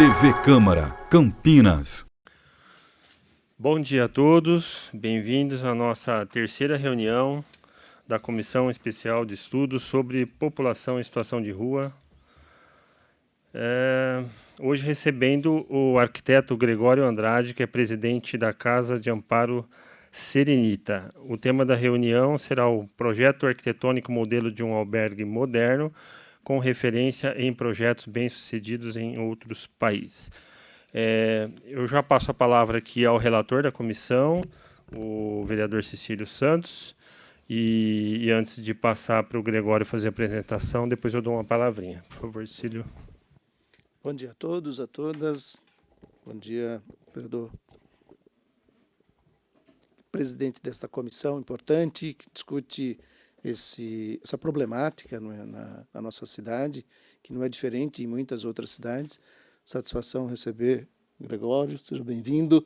TV Câmara, Campinas. Bom dia a todos, bem-vindos à nossa terceira reunião da Comissão Especial de Estudos sobre População em Situação de Rua. Hoje recebendo o arquiteto Gregório Andrade, que é presidente da Casa de Amparo Serenita. O tema da reunião será o projeto arquitetônico modelo de um albergue moderno, com referência em projetos bem-sucedidos em outros países. Eu já passo a palavra aqui ao relator da comissão, o vereador Cecílio Santos, e antes de passar para o Gregório fazer a apresentação, depois eu dou uma palavrinha. Por favor, Cecílio. Bom dia a todos, a todas. Bom dia, vereador. Presidente desta comissão importante que discute essa problemática na nossa cidade, que não é diferente em muitas outras cidades. Satisfação receber o Gregório, seja bem-vindo.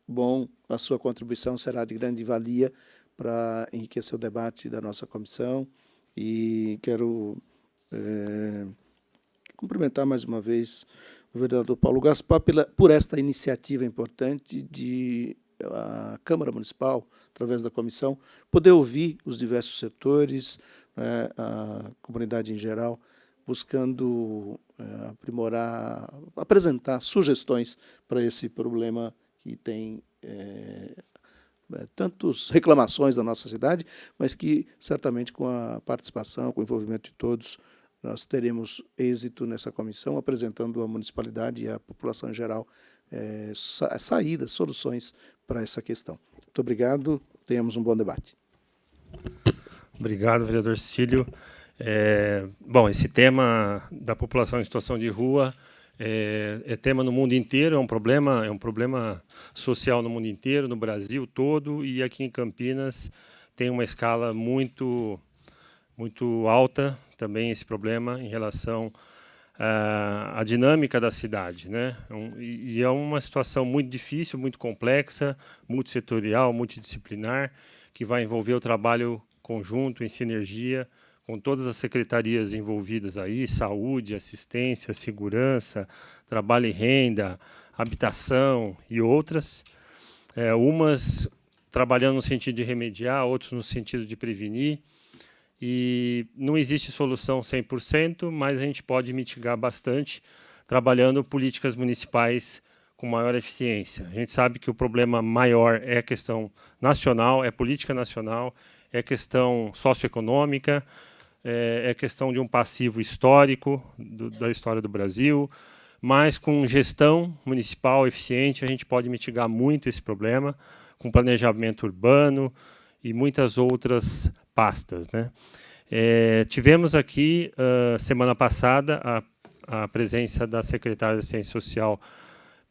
Bom, a sua contribuição será de grande valia para enriquecer o debate da nossa comissão. E quero cumprimentar mais uma vez o vereador Paulo Gaspar por esta iniciativa importante de a Câmara Municipal, através da comissão, poder ouvir os diversos setores, a comunidade em geral, buscando aprimorar, apresentar sugestões para esse problema que tem tantas reclamações da nossa cidade, mas que certamente com a participação, com o envolvimento de todos, nós teremos êxito nessa comissão, apresentando à municipalidade e à população em geral saídas, soluções para essa questão. Muito obrigado, tenhamos um bom debate. Obrigado, vereador Cecílio. Bom, esse tema da população em situação de rua é tema no mundo inteiro, é um problema social no mundo inteiro, no Brasil todo, e aqui em Campinas tem uma escala muito alta também esse problema em relação à dinâmica da cidade, né? E é uma situação muito difícil, muito complexa, multissetorial, multidisciplinar, que vai envolver o trabalho conjunto, em sinergia, com todas as secretarias envolvidas aí, saúde, assistência, segurança, trabalho e renda, habitação e outras, umas trabalhando no sentido de remediar, outros no sentido de prevenir. E não existe solução 100%, mas a gente pode mitigar bastante trabalhando políticas municipais com maior eficiência. A gente sabe que o problema maior é a questão nacional, é política nacional, é questão socioeconômica, é questão de um passivo histórico da história do Brasil, mas com gestão municipal eficiente a gente pode mitigar muito esse problema, com planejamento urbano e muitas outras pastas, né? Tivemos aqui, semana passada, a presença da secretária de Assistência Social,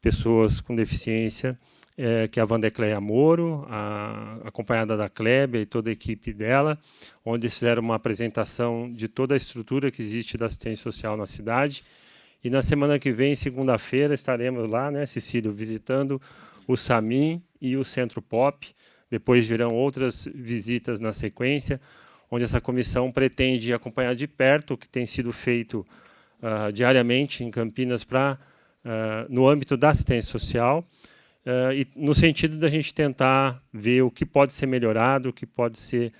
Pessoas com Deficiência, que é a Vandecleia Moro, acompanhada da Klébia e toda a equipe dela, onde eles fizeram uma apresentação de toda a estrutura que existe da assistência social na cidade. E na semana que vem, segunda-feira, estaremos lá, né, Cecílio, visitando o Samin e o Centro Pop. Depois virão outras visitas na sequência, onde essa comissão pretende acompanhar de perto o que tem sido feito diariamente em Campinas no âmbito da assistência social, e no sentido da gente tentar ver o que pode ser melhorado, o que pode ser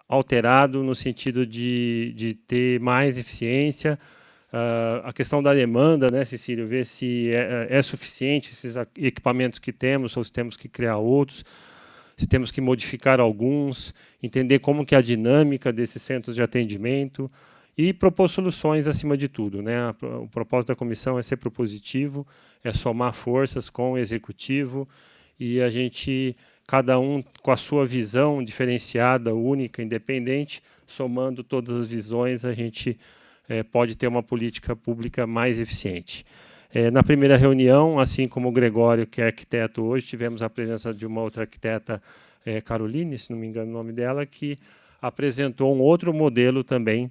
alterado no sentido de ter mais eficiência, a questão da demanda, né, Cecílio, ver se é suficiente esses equipamentos que temos ou se temos que criar outros, se temos que modificar alguns, entender como que é a dinâmica desses centros de atendimento e propor soluções acima de tudo, né? O propósito da comissão é ser propositivo, é somar forças com o executivo e a gente, cada um com a sua visão diferenciada, única, independente, somando todas as visões, a gente pode ter uma política pública mais eficiente. Na primeira reunião, assim como o Gregório, que é arquiteto hoje, tivemos a presença de uma outra arquiteta, Caroline, se não me engano o nome dela, que apresentou um outro modelo também,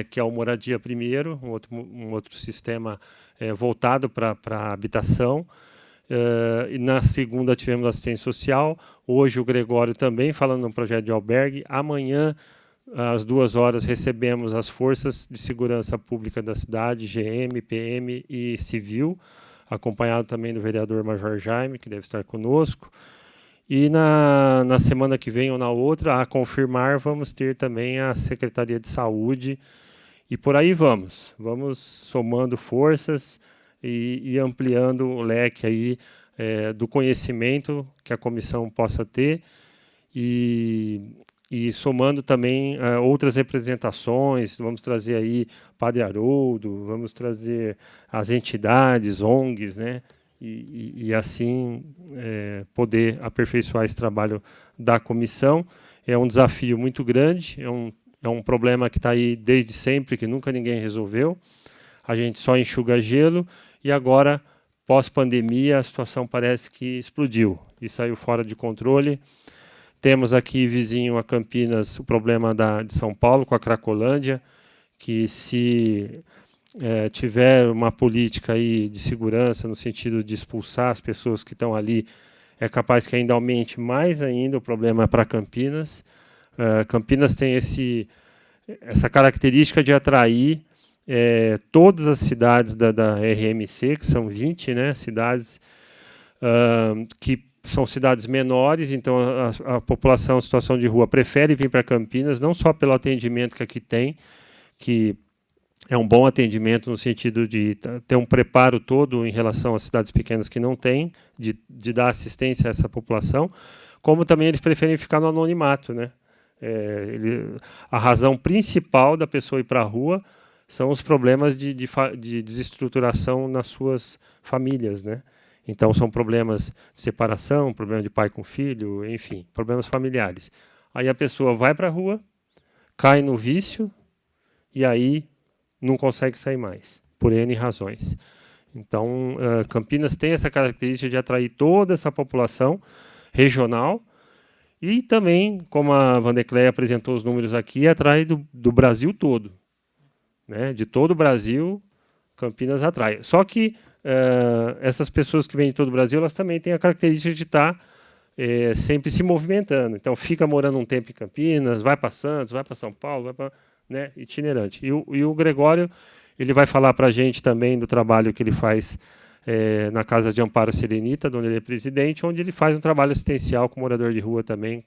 que é o Moradia Primeiro, um outro sistema voltado para a habitação. E na segunda tivemos assistência social, hoje o Gregório também falando no projeto de albergue, amanhã às 2h, recebemos as Forças de Segurança Pública da cidade, GM, PM e Civil, acompanhado também do vereador Major Jaime, que deve estar conosco. E na semana que vem ou na outra, a confirmar, vamos ter também a Secretaria de Saúde. E por aí vamos somando forças e ampliando o leque aí, do conhecimento que a comissão possa ter e somando também outras representações. Vamos trazer aí Padre Haroldo, vamos trazer as entidades, ONGs, né? E assim poder aperfeiçoar esse trabalho da comissão. É um desafio muito grande, é um problema que está aí desde sempre, que nunca ninguém resolveu. A gente só enxuga gelo e agora, pós-pandemia, a situação parece que explodiu e saiu fora de controle. Temos aqui vizinho a Campinas o problema de São Paulo, com a Cracolândia, que se tiver uma política aí de segurança no sentido de expulsar as pessoas que estão ali, é capaz que ainda aumente mais ainda o problema para Campinas. Campinas tem essa característica de atrair todas as cidades da RMC, que são 20, né, cidades que são cidades menores, então a população em situação de rua prefere vir para Campinas, não só pelo atendimento que aqui tem, que é um bom atendimento no sentido de ter um preparo todo em relação às cidades pequenas que não tem, de dar assistência a essa população, como também eles preferem ficar no anonimato, né? A razão principal da pessoa ir para a rua são os problemas de desestruturação nas suas famílias, né? Então, são problemas de separação, problema de pai com filho, enfim, problemas familiares. Aí a pessoa vai para a rua, cai no vício e aí não consegue sair mais, por N razões. Então, Campinas tem essa característica de atrair toda essa população regional e também, como a Vandecleia apresentou os números aqui, atrai do Brasil todo, né? De todo o Brasil, Campinas atrai. Só que essas pessoas que vêm de todo o Brasil, elas também têm a característica de estar sempre se movimentando. Então, fica morando um tempo em Campinas, vai para Santos, vai para São Paulo, vai para, né, itinerante. E o Gregório, ele vai falar para a gente também do trabalho que ele faz na Casa de Amparo Serenita, onde ele é presidente, onde ele faz um trabalho assistencial com morador de rua também,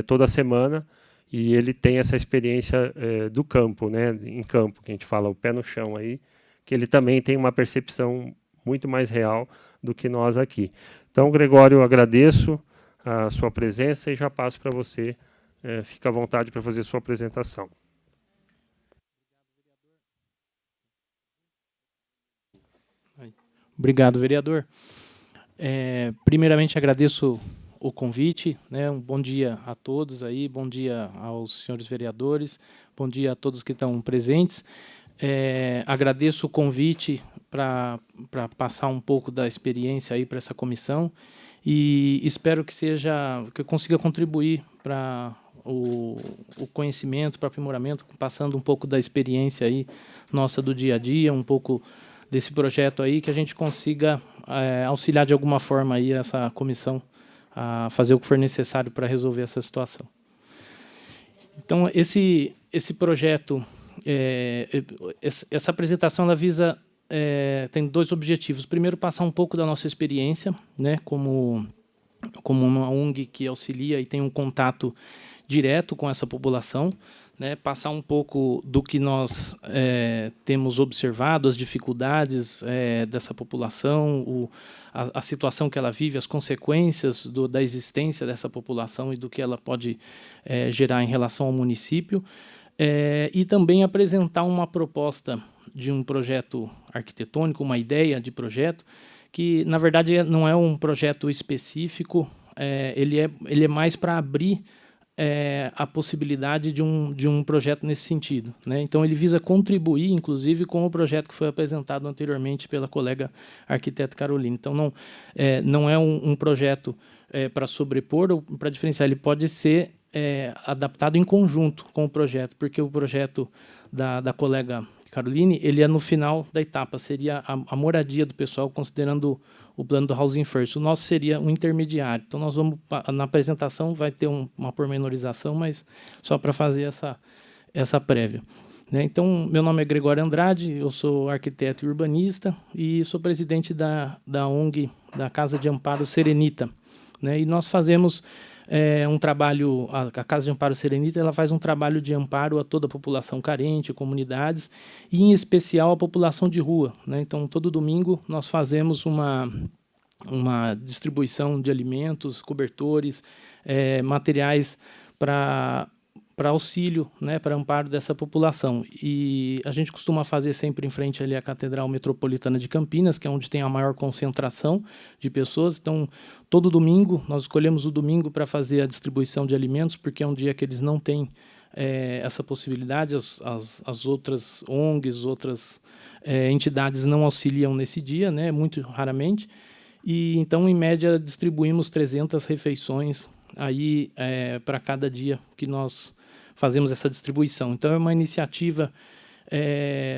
toda semana, e ele tem essa experiência do campo, né, em campo, que a gente fala, o pé no chão aí, que ele também tem uma percepção muito mais real do que nós aqui. Então, Gregório, eu agradeço a sua presença e já passo para você. Fica à vontade para fazer sua apresentação. Obrigado, vereador. Primeiramente, agradeço o convite, né? Um bom dia a todos aí, bom dia aos senhores vereadores, bom dia a todos que estão presentes. Agradeço o convite para passar um pouco da experiência aí para essa comissão e espero que eu consiga contribuir para o conhecimento, para o aprimoramento, passando um pouco da experiência aí nossa do dia a dia, um pouco desse projeto aí, que a gente consiga auxiliar de alguma forma aí essa comissão a fazer o que for necessário para resolver essa situação. Então, esse projeto, essa apresentação ela visa, tem dois objetivos. Primeiro, passar um pouco da nossa experiência, né, como uma ONG que auxilia e tem um contato direto com essa população, né, passar um pouco do que nós temos observado, as dificuldades dessa população, a situação que ela vive, as consequências da existência dessa população e do que ela pode gerar em relação ao município, e também apresentar uma proposta de um projeto arquitetônico, uma ideia de projeto, que, na verdade, não é um projeto específico, ele é mais para abrir a possibilidade de um projeto nesse sentido, né? Então, ele visa contribuir, inclusive, com o projeto que foi apresentado anteriormente pela colega arquiteta Carolina. Então, não é um projeto para sobrepor ou para diferenciar, ele pode ser adaptado em conjunto com o projeto, porque o projeto da colega Caroline, ele é no final da etapa, seria a moradia do pessoal, considerando o plano do Housing First. O nosso seria um intermediário. Então, nós vamos, na apresentação, vai ter uma pormenorização, mas só para fazer essa prévia. Né? Então, meu nome é Gregório Andrade, eu sou arquiteto e urbanista e sou presidente da ONG, da Casa de Amparo Serenita. Né? E nós fazemos um trabalho, a Casa de Amparo Serenita, ela faz um trabalho de amparo a toda a população carente, comunidades, e em especial a população de rua. Né? Então, todo domingo nós fazemos uma distribuição de alimentos, cobertores, materiais para auxílio, né, para amparo dessa população. E a gente costuma fazer sempre em frente ali à Catedral Metropolitana de Campinas, que é onde tem a maior concentração de pessoas. Então, todo domingo, nós escolhemos o domingo para fazer a distribuição de alimentos, porque é um dia que eles não têm essa possibilidade, as outras ONGs, outras entidades não auxiliam nesse dia, né, muito raramente. E então, em média, distribuímos 300 refeições aí para cada dia que nós fazemos essa distribuição. Então, é uma iniciativa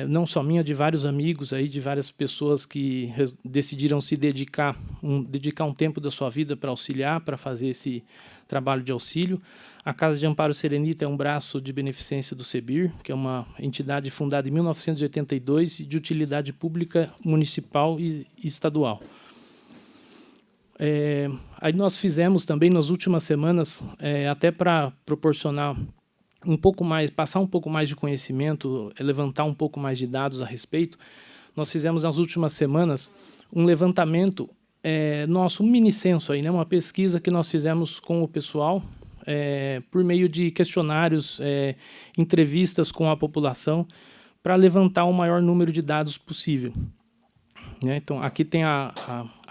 não só minha, de vários amigos, aí, de várias pessoas que decidiram se dedicar um tempo da sua vida para auxiliar, para fazer esse trabalho de auxílio. A Casa de Amparo Serenita é um braço de beneficência do CEBIR, que é uma entidade fundada em 1982 e de utilidade pública municipal e estadual. Aí nós fizemos também nas últimas semanas, até para proporcionar um pouco mais, passar um pouco mais de conhecimento, levantar um pouco mais de dados a respeito, nós fizemos nas últimas semanas um levantamento nosso, um mini censo aí, né, uma pesquisa que nós fizemos com o pessoal, por meio de questionários, entrevistas com a população, para levantar o maior número de dados possível. Né? Então, aqui tem a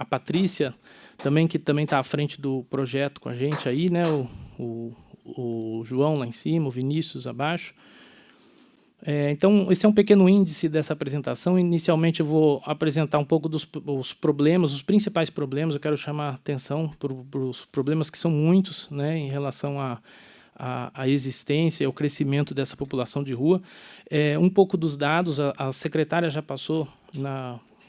Patrícia, também, que também está à frente do projeto com a gente aí, né? O João lá em cima, o Vinícius abaixo. Então, esse é um pequeno índice dessa apresentação. Inicialmente, eu vou apresentar um pouco dos problemas, os principais problemas. Eu quero chamar a atenção para os problemas que são muitos, né, em relação à existência e ao crescimento dessa população de rua. Um pouco dos dados, a secretária já passou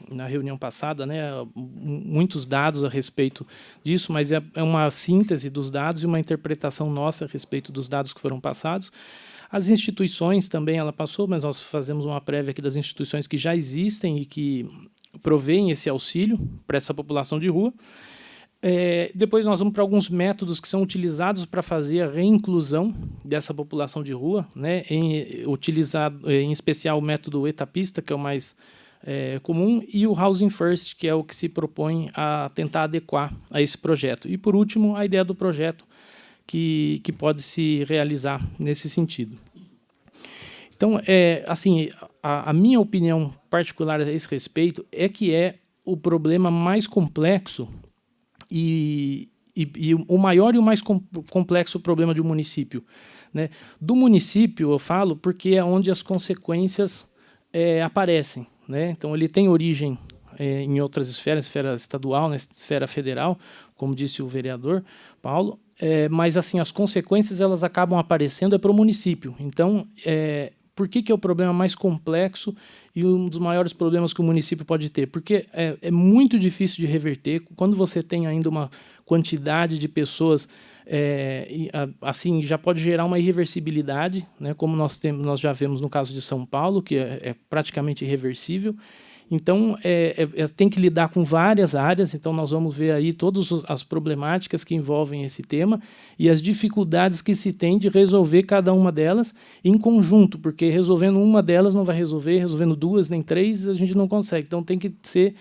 na reunião passada, né, muitos dados a respeito disso, mas é uma síntese dos dados e uma interpretação nossa a respeito dos dados que foram passados. As instituições também ela passou, mas nós fazemos uma prévia aqui das instituições que já existem e que provêem esse auxílio para essa população de rua. Depois nós vamos para alguns métodos que são utilizados para fazer a reinclusão dessa população de rua, né, em especial o método etapista, que é o mais comum, e o Housing First, que é o que se propõe a tentar adequar a esse projeto. E, por último, a ideia do projeto que pode se realizar nesse sentido. Então, assim, a minha opinião particular a esse respeito é que é o problema mais complexo e o maior e o mais complexo problema de um município. Né? Do município, eu falo, porque é onde as consequências aparecem. Né? Então, ele tem origem em outras esferas, esfera estadual, na esfera federal, como disse o vereador Paulo, mas assim, as consequências elas acabam aparecendo para o município. Então, por que é o problema mais complexo e um dos maiores problemas que o município pode ter? Porque é muito difícil de reverter. Quando você tem ainda uma quantidade de pessoas, assim, já pode gerar uma irreversibilidade, né, como nós já vemos no caso de São Paulo, que é praticamente irreversível. Então, tem que lidar com várias áreas, então nós vamos ver aí todas as problemáticas que envolvem esse tema e as dificuldades que se tem de resolver cada uma delas em conjunto, porque resolvendo uma delas não vai resolver, resolvendo duas, nem três, a gente não consegue. Então, tem que ser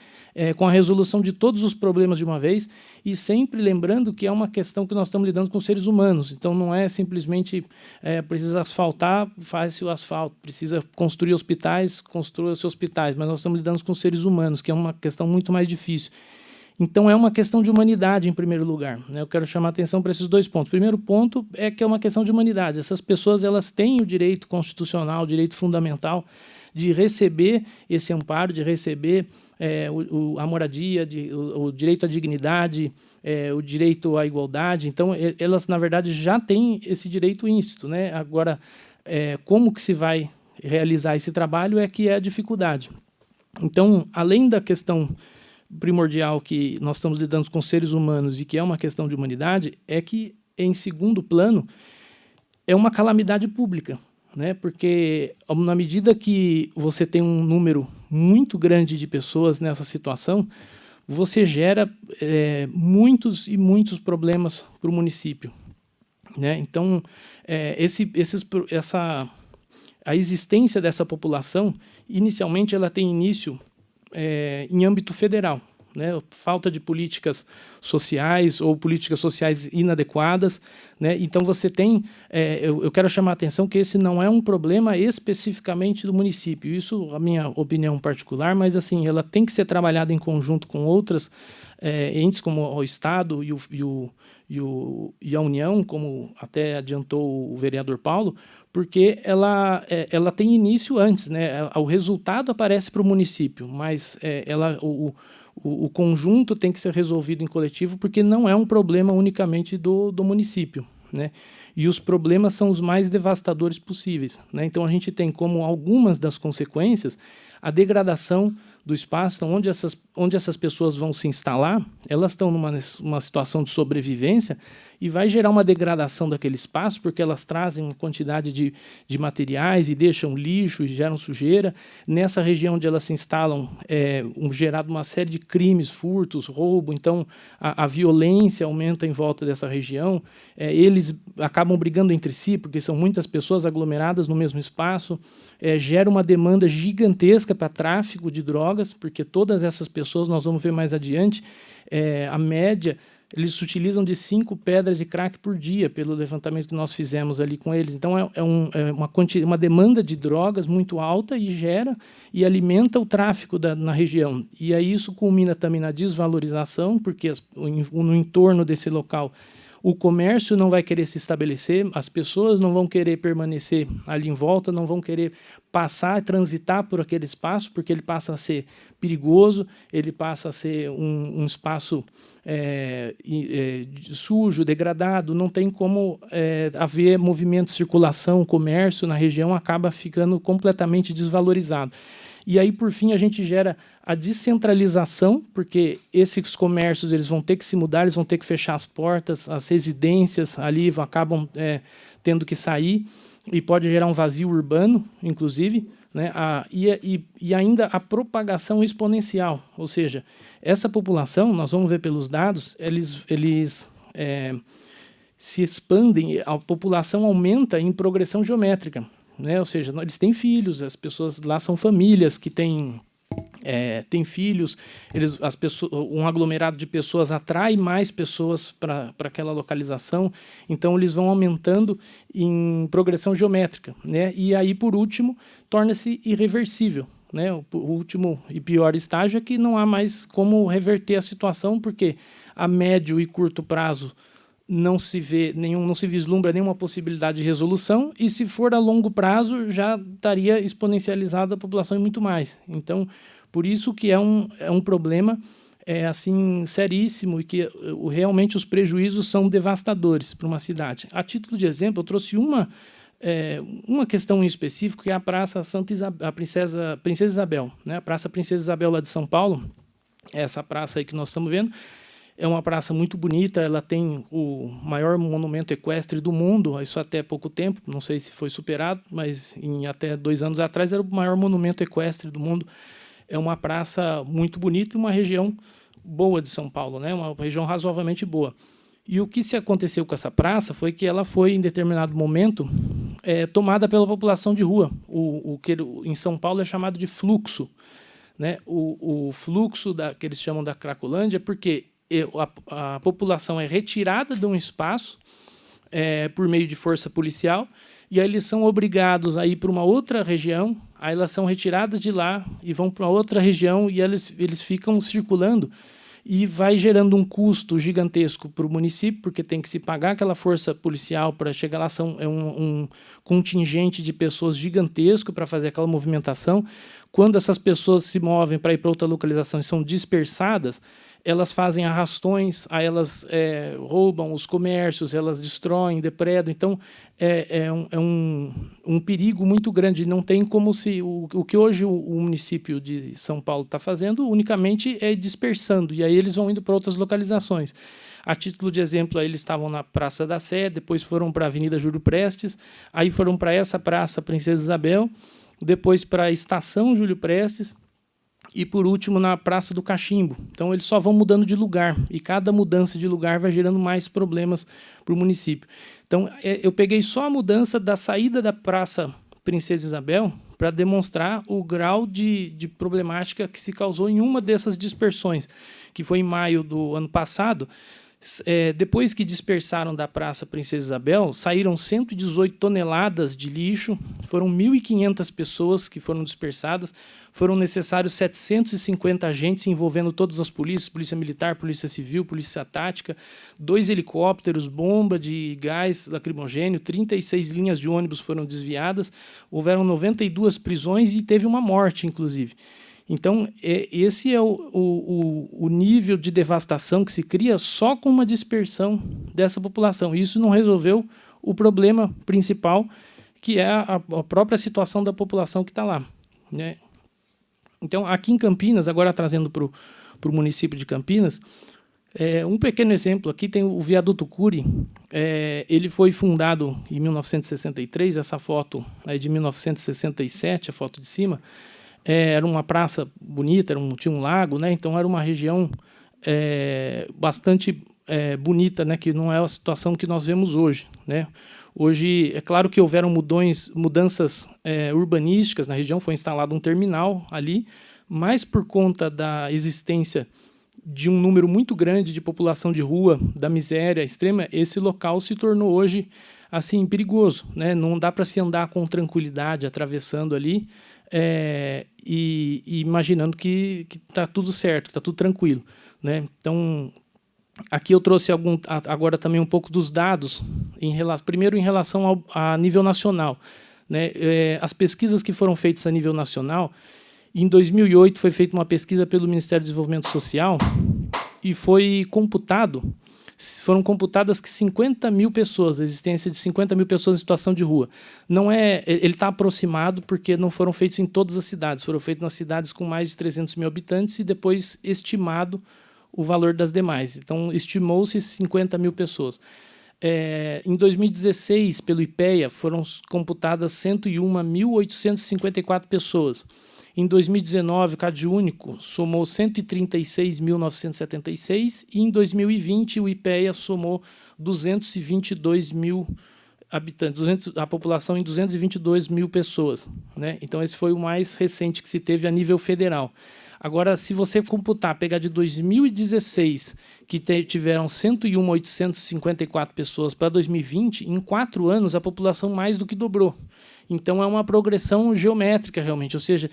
com a resolução de todos os problemas de uma vez e sempre lembrando que é uma questão que nós estamos lidando com seres humanos. Então, não é simplesmente precisa asfaltar, faz-se o asfalto, precisa construir hospitais, construa-se hospitais, mas nós estamos lidando com seres humanos, que é uma questão muito mais difícil. Então, é uma questão de humanidade, em primeiro lugar. Né? Eu quero chamar a atenção para esses dois pontos. O primeiro ponto é que é uma questão de humanidade. Essas pessoas elas têm o direito constitucional, o direito fundamental de receber esse amparo, de receber a moradia, o direito à dignidade, o direito à igualdade. Então, elas, na verdade, já têm esse direito íncito. Né? Agora, como que se vai realizar esse trabalho é que é a dificuldade. Então, além da questão primordial que nós estamos lidando com seres humanos e que é uma questão de humanidade, é que, em segundo plano, é uma calamidade pública, né? Porque, na medida que você tem um número muito grande de pessoas nessa situação, você gera muitos e muitos problemas para o município, né? Então, a existência dessa população, inicialmente, ela tem início em âmbito federal, né? Falta de políticas sociais ou políticas sociais inadequadas, né? Então, você tem... eu quero chamar a atenção que esse não é um problema especificamente do município. Isso, a minha opinião particular, mas assim, ela tem que ser trabalhada em conjunto com outras entes, como o Estado e a União, como até adiantou o vereador Paulo, porque ela tem início antes, né? O resultado aparece para o município, mas o conjunto tem que ser resolvido em coletivo, porque não é um problema unicamente do município, né? E os problemas são os mais devastadores possíveis, né? Então, a gente tem como algumas das consequências a degradação do espaço. Então, onde essas pessoas vão se instalar, elas estão numa situação de sobrevivência e vai gerar uma degradação daquele espaço, porque elas trazem uma quantidade de materiais e deixam lixo e geram sujeira. Nessa região onde elas se instalam, gerado uma série de crimes, furtos, roubo. Então, a violência aumenta em volta dessa região. Eles acabam brigando entre si, porque são muitas pessoas aglomeradas no mesmo espaço. Gera uma demanda gigantesca para tráfico de drogas, porque todas essas pessoas, nós vamos ver mais adiante, a média, eles utilizam de 5 pedras de crack por dia, pelo levantamento que nós fizemos ali com eles. Então, uma demanda de drogas muito alta e alimenta o tráfico na região. E aí isso culmina também na desvalorização, porque no entorno desse local o comércio não vai querer se estabelecer, as pessoas não vão querer permanecer ali em volta, não vão querer transitar por aquele espaço, porque ele passa a ser perigoso, ele passa a ser um espaço sujo, degradado, não tem como haver movimento, circulação, comércio na região, acaba ficando completamente desvalorizado. E aí, por fim, a gente gera a descentralização, porque esses comércios eles vão ter que se mudar, eles vão ter que fechar as portas, as residências ali acabam tendo que sair, e pode gerar um vazio urbano, inclusive, né? E ainda a propagação exponencial, ou seja, essa população, nós vamos ver pelos dados, eles se expandem, a população aumenta em progressão geométrica, né? Ou seja, eles têm filhos, as pessoas lá são famílias que têm filhos, um aglomerado de pessoas atrai mais pessoas para aquela localização, então eles vão aumentando em progressão geométrica, né? E aí, por último, torna-se irreversível, né? O último e pior estágio é que não há mais como reverter a situação, porque a médio e curto prazo não se vislumbra nenhuma possibilidade de resolução, e se for a longo prazo já estaria exponencializada a população e muito mais. Então, por isso que é um problema assim seríssimo, e que realmente os prejuízos são devastadores para uma cidade. A título de exemplo, eu trouxe uma questão em específico, que é a Praça Princesa Isabel, né? A Praça Princesa Isabel lá de São Paulo, essa praça aí que nós estamos vendo, é uma praça muito bonita, ela tem o maior monumento equestre do mundo, isso até pouco tempo, não sei se foi superado, mas até 2 anos atrás era o maior monumento equestre do mundo. É uma praça muito bonita e uma região boa de São Paulo, né? Uma região razoavelmente boa. E o que se aconteceu com essa praça foi que ela foi, em determinado momento, tomada pela população de rua. O que em São Paulo é chamado de fluxo, né? O fluxo que eles chamam da Cracolândia, porque a população é retirada de um espaço por meio de força policial, e aí eles são obrigados a ir para uma outra região, aí elas são retiradas de lá e vão para outra região, e eles ficam circulando, e vai gerando um custo gigantesco para o município, porque tem que se pagar aquela força policial para chegar lá, um contingente de pessoas gigantesco para fazer aquela movimentação. Quando essas pessoas se movem para ir para outra localização e são dispersadas, elas fazem arrastões, aí elas roubam os comércios, elas destroem, depredam. Então, é um perigo muito grande. Não tem como se... O que hoje o município de São Paulo está fazendo unicamente é dispersando, e aí eles vão indo para outras localizações. A título de exemplo, aí eles estavam na Praça da Sé, depois foram para a Avenida Júlio Prestes, aí foram para essa Praça Princesa Isabel, depois para a Estação Júlio Prestes, e, por último, na Praça do Cachimbo. Então, eles só vão mudando de lugar, e cada mudança de lugar vai gerando mais problemas para o município. Então, eu peguei só a mudança da saída da Praça Princesa Isabel para demonstrar o grau de problemática que se causou em uma dessas dispersões, que foi em maio do ano passado. Depois que dispersaram da Praça Princesa Isabel, saíram 118 toneladas de lixo, foram 1.500 pessoas que foram dispersadas, foram necessários 750 agentes envolvendo todas as polícias, Polícia Militar, Polícia Civil, Polícia Tática, 2 helicópteros, bomba de gás lacrimogênio, 36 linhas de ônibus foram desviadas, houveram 92 prisões e teve uma morte, inclusive. Então, esse é o nível de devastação que se cria só com uma dispersão dessa população. E isso não resolveu o problema principal, que é a própria situação da população que está lá, né? Então, aqui em Campinas, agora trazendo para o município de Campinas, um pequeno exemplo, aqui tem o Viaduto Cury, ele foi fundado em 1963, essa foto é de 1967, a foto de cima. Era uma praça bonita, tinha um lago, né? Então era uma região bastante bonita, né? Que não é a situação que nós vemos hoje, né? Hoje, é claro que houveram mudanças urbanísticas na região, foi instalado um terminal ali, mas por conta da existência de um número muito grande de população de rua, da miséria extrema, esse local se tornou hoje assim perigoso, né? Não dá para se andar com tranquilidade atravessando ali, e imaginando que está tudo certo, está tudo tranquilo, né? Então, aqui eu trouxe agora também um pouco dos dados, primeiro em relação a nível nacional, né? As pesquisas que foram feitas a nível nacional, em 2008 foi feita uma pesquisa pelo Ministério do Desenvolvimento Social e foram computadas que 50 mil pessoas, a existência de 50 mil pessoas em situação de rua. Ele está aproximado porque não foram feitos em todas as cidades, foram feitos nas cidades com mais de 300 mil habitantes e depois estimado o valor das demais. Então, estimou-se 50 mil pessoas. Em 2016, pelo IPEA, foram computadas 101.854 pessoas. Em 2019, o CadÚnico somou 136.976 e em 2020 o IPEA somou 222 mil habitantes, a população em 222 mil pessoas, né? Então esse foi o mais recente que se teve a nível federal. Agora, se você pegar de 2016, que tiveram 101.854 pessoas, para 2020, em 4 anos a população mais do que dobrou. Então, é uma progressão geométrica, realmente. Ou seja,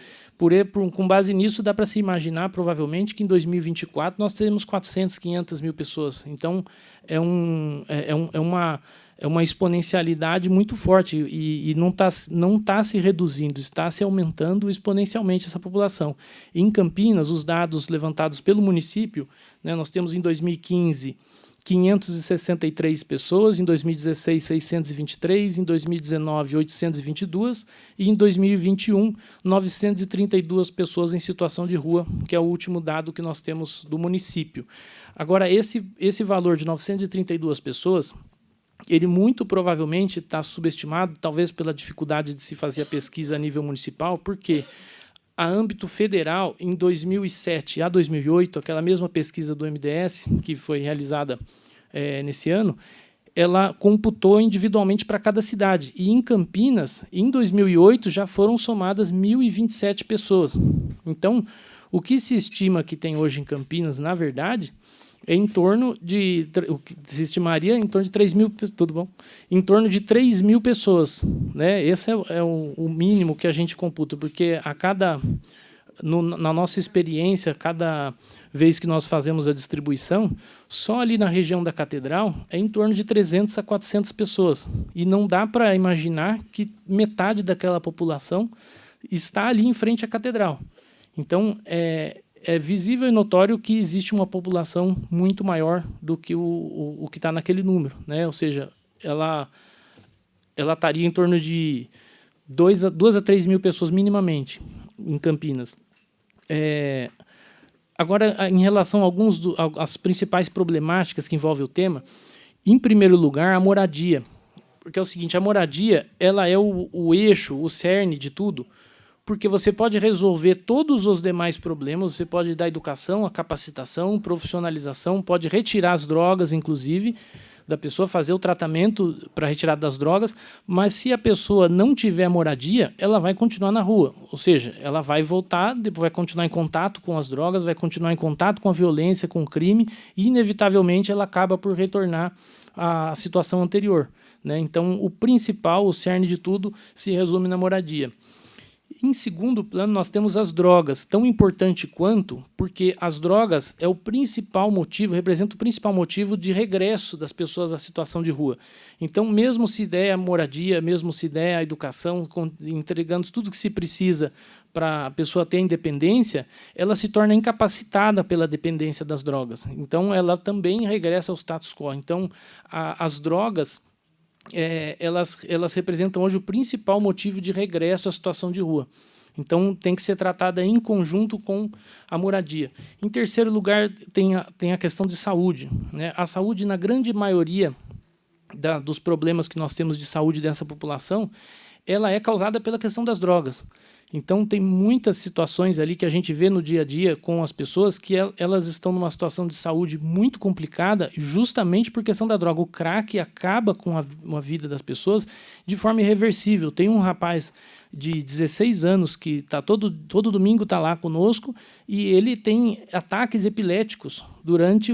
com base nisso, dá para se imaginar, provavelmente, que em 2024 nós teremos 400, 500 mil pessoas. Então, é uma exponencialidade muito forte e não tá se reduzindo, está se aumentando exponencialmente essa população. Em Campinas, os dados levantados pelo município, né, nós temos em 2015... 563 pessoas, em 2016, 623, em 2019, 822 e em 2021, 932 pessoas em situação de rua, que é o último dado que nós temos do município. Agora, esse valor de 932 pessoas, ele muito provavelmente está subestimado, talvez pela dificuldade de se fazer a pesquisa a nível municipal, porque a âmbito federal, em 2007 a 2008, aquela mesma pesquisa do MDS, que foi realizada nesse ano, ela computou individualmente para cada cidade. E em Campinas, em 2008, já foram somadas 1.027 pessoas. Então, o que se estima que tem hoje em Campinas, na verdade, é em torno de... O que se estimaria em torno de 3 mil... Tudo bom? Em torno de 3 mil pessoas, né? Esse é o mínimo que a gente computa, porque na nossa experiência, cada vez que nós fazemos a distribuição, só ali na região da Catedral é em torno de 300 a 400 pessoas. E não dá para imaginar que metade daquela população está ali em frente à Catedral. Então, é visível e notório que existe uma população muito maior do que o que está naquele número, né? Ou seja, ela estaria em torno de 2 a 3 mil pessoas minimamente em Campinas. Agora, em relação a às principais problemáticas que envolvem o tema, em primeiro lugar, a moradia. Porque é o seguinte, a moradia ela é o eixo, o cerne de tudo, porque você pode resolver todos os demais problemas, você pode dar educação, a capacitação, profissionalização, pode retirar as drogas, inclusive, da pessoa, fazer o tratamento para retirada das drogas, mas se a pessoa não tiver moradia, ela vai continuar na rua. Ou seja, ela vai voltar, vai continuar em contato com as drogas, vai continuar em contato com a violência, com o crime, e, inevitavelmente, ela acaba por retornar à situação anterior, né? Então, o principal, o cerne de tudo, se resume na moradia. Em segundo plano, nós temos as drogas, tão importante quanto, porque as drogas é o principal motivo, representa o principal motivo de regresso das pessoas à situação de rua. Então, mesmo se der a moradia, mesmo se der a educação, entregando tudo que se precisa para a pessoa ter independência, ela se torna incapacitada pela dependência das drogas. Então, ela também regressa ao status quo. Então, as drogas... elas representam hoje o principal motivo de regresso à situação de rua. Então, tem que ser tratada em conjunto com a moradia. Em terceiro lugar, tem a questão de saúde, né? A saúde, na grande maioria dos problemas que nós temos de saúde dessa população, ela é causada pela questão das drogas. Então, tem muitas situações ali que a gente vê no dia a dia com as pessoas que elas estão numa situação de saúde muito complicada justamente por questão da droga. O crack acaba com a vida das pessoas de forma irreversível. Tem um rapaz de 16 anos que tá todo domingo está lá conosco e ele tem ataques epiléticos durante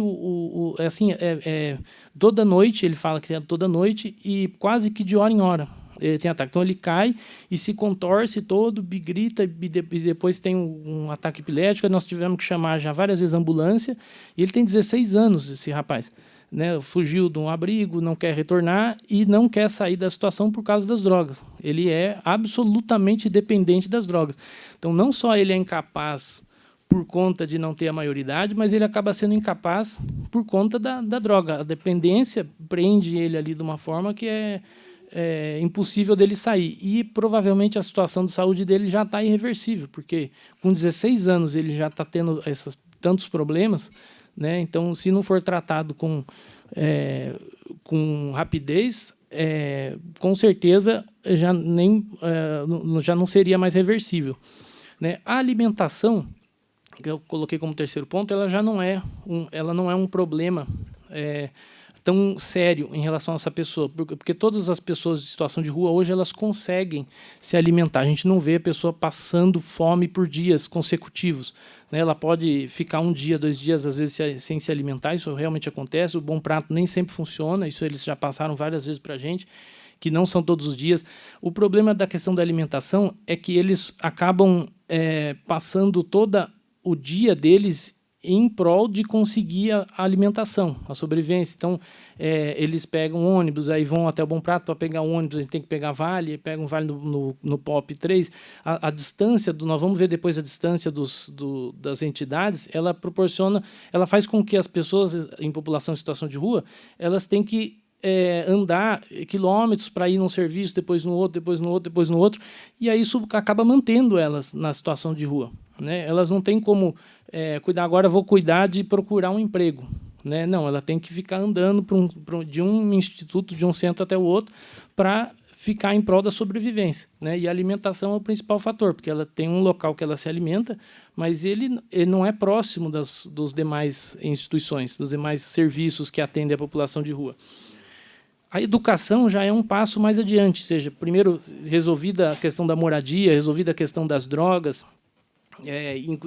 toda noite, ele fala que é toda noite e quase que de hora em hora. Ele tem ataque. Então, ele cai e se contorce todo, grita, e depois tem um ataque epilético. Nós tivemos que chamar já várias vezes a ambulância. E ele tem 16 anos, esse rapaz, né? Fugiu de um abrigo, não quer retornar e não quer sair da situação por causa das drogas. Ele é absolutamente dependente das drogas. Então, não só ele é incapaz por conta de não ter a maioridade, mas ele acaba sendo incapaz por conta da droga. A dependência prende ele ali de uma forma que é impossível dele sair. E provavelmente a situação de saúde dele já está irreversível, porque com 16 anos ele já está tendo tantos problemas, né? Então, se não for tratado com rapidez, com certeza já não seria mais reversível, né? A alimentação, que eu coloquei como terceiro ponto, ela já não é um problema tão sério em relação a essa pessoa, porque todas as pessoas de situação de rua hoje elas conseguem se alimentar. A gente não vê a pessoa passando fome por dias consecutivos, né? Ela pode ficar um dia, 2 dias, às vezes, sem se alimentar, isso realmente acontece. O Bom Prato nem sempre funciona, isso eles já passaram várias vezes para a gente, que não são todos os dias. O problema da questão da alimentação é que eles acabam passando todo o dia deles em prol de conseguir a alimentação, a sobrevivência. Então, eles pegam ônibus, aí vão até o Bom Prato para pegar o ônibus, a gente tem que pegar vale, pega um vale no POP 3. A distância, nós vamos ver depois a distância das entidades, ela faz com que as pessoas em população em situação de rua, elas têm que andar quilômetros para ir num serviço, depois no outro, depois no outro, depois no outro, e aí isso acaba mantendo elas na situação de rua, né? Elas não têm como cuidar, agora vou cuidar de procurar um emprego, né? Não, ela tem que ficar andando de um instituto, de um centro até o outro, para ficar em prol da sobrevivência, né? E a alimentação é o principal fator, porque ela tem um local que ela se alimenta, mas ele não é próximo dos demais instituições, dos demais serviços que atendem a população de rua. A educação já é um passo mais adiante, ou seja, primeiro resolvida a questão da moradia, resolvida a questão das drogas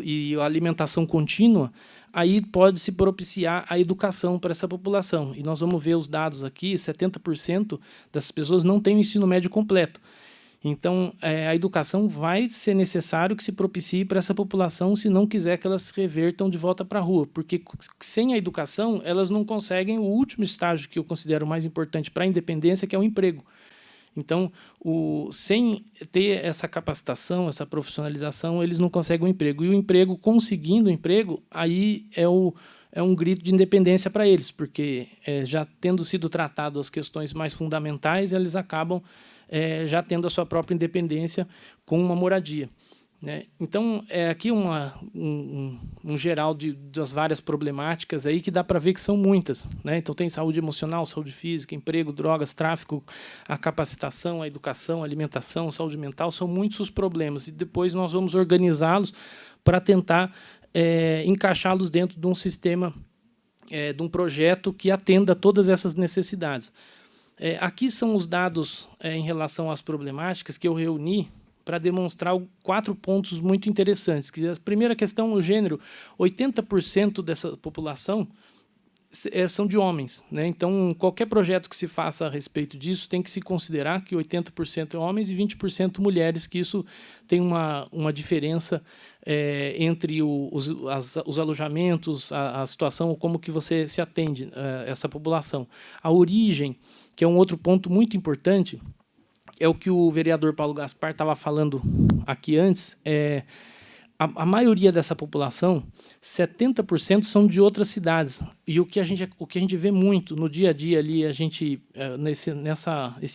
e a alimentação contínua, aí pode se propiciar a educação para essa população. E nós vamos ver os dados aqui, 70% dessas pessoas não têm o ensino médio completo. Então, a educação vai ser necessário que se propicie para essa população se não quiser que elas se revertam de volta para a rua, porque sem a educação elas não conseguem o último estágio que eu considero mais importante para a independência, que é o emprego. Então, sem ter essa capacitação, essa profissionalização, eles não conseguem um emprego. E o emprego, conseguindo o emprego, aí é um grito de independência para eles, porque já tendo sido tratado as questões mais fundamentais, eles acabam já tendo a sua própria independência com uma moradia. Né? Então, aqui um geral das várias problemáticas aí que dá para ver que são muitas. Né? Então, tem saúde emocional, saúde física, emprego, drogas, tráfico, a capacitação, a educação, a alimentação, saúde mental, são muitos os problemas. E depois nós vamos organizá-los para tentar encaixá-los dentro de um sistema, de um projeto que atenda a todas essas necessidades. Aqui são os dados em relação às problemáticas que eu reuni para demonstrar 4 pontos muito interessantes. Que a primeira questão, o gênero. 80% dessa população são de homens. Né? Então, qualquer projeto que se faça a respeito disso tem que se considerar que 80% é homens e 20% mulheres, que isso tem uma diferença entre os alojamentos, a situação, como que você se atende a essa população. A origem, que é um outro ponto muito importante, é o que o vereador Paulo Gaspar estava falando aqui antes. A maioria dessa população, 70%, são de outras cidades. E o que a gente vê muito no dia a dia ali, esse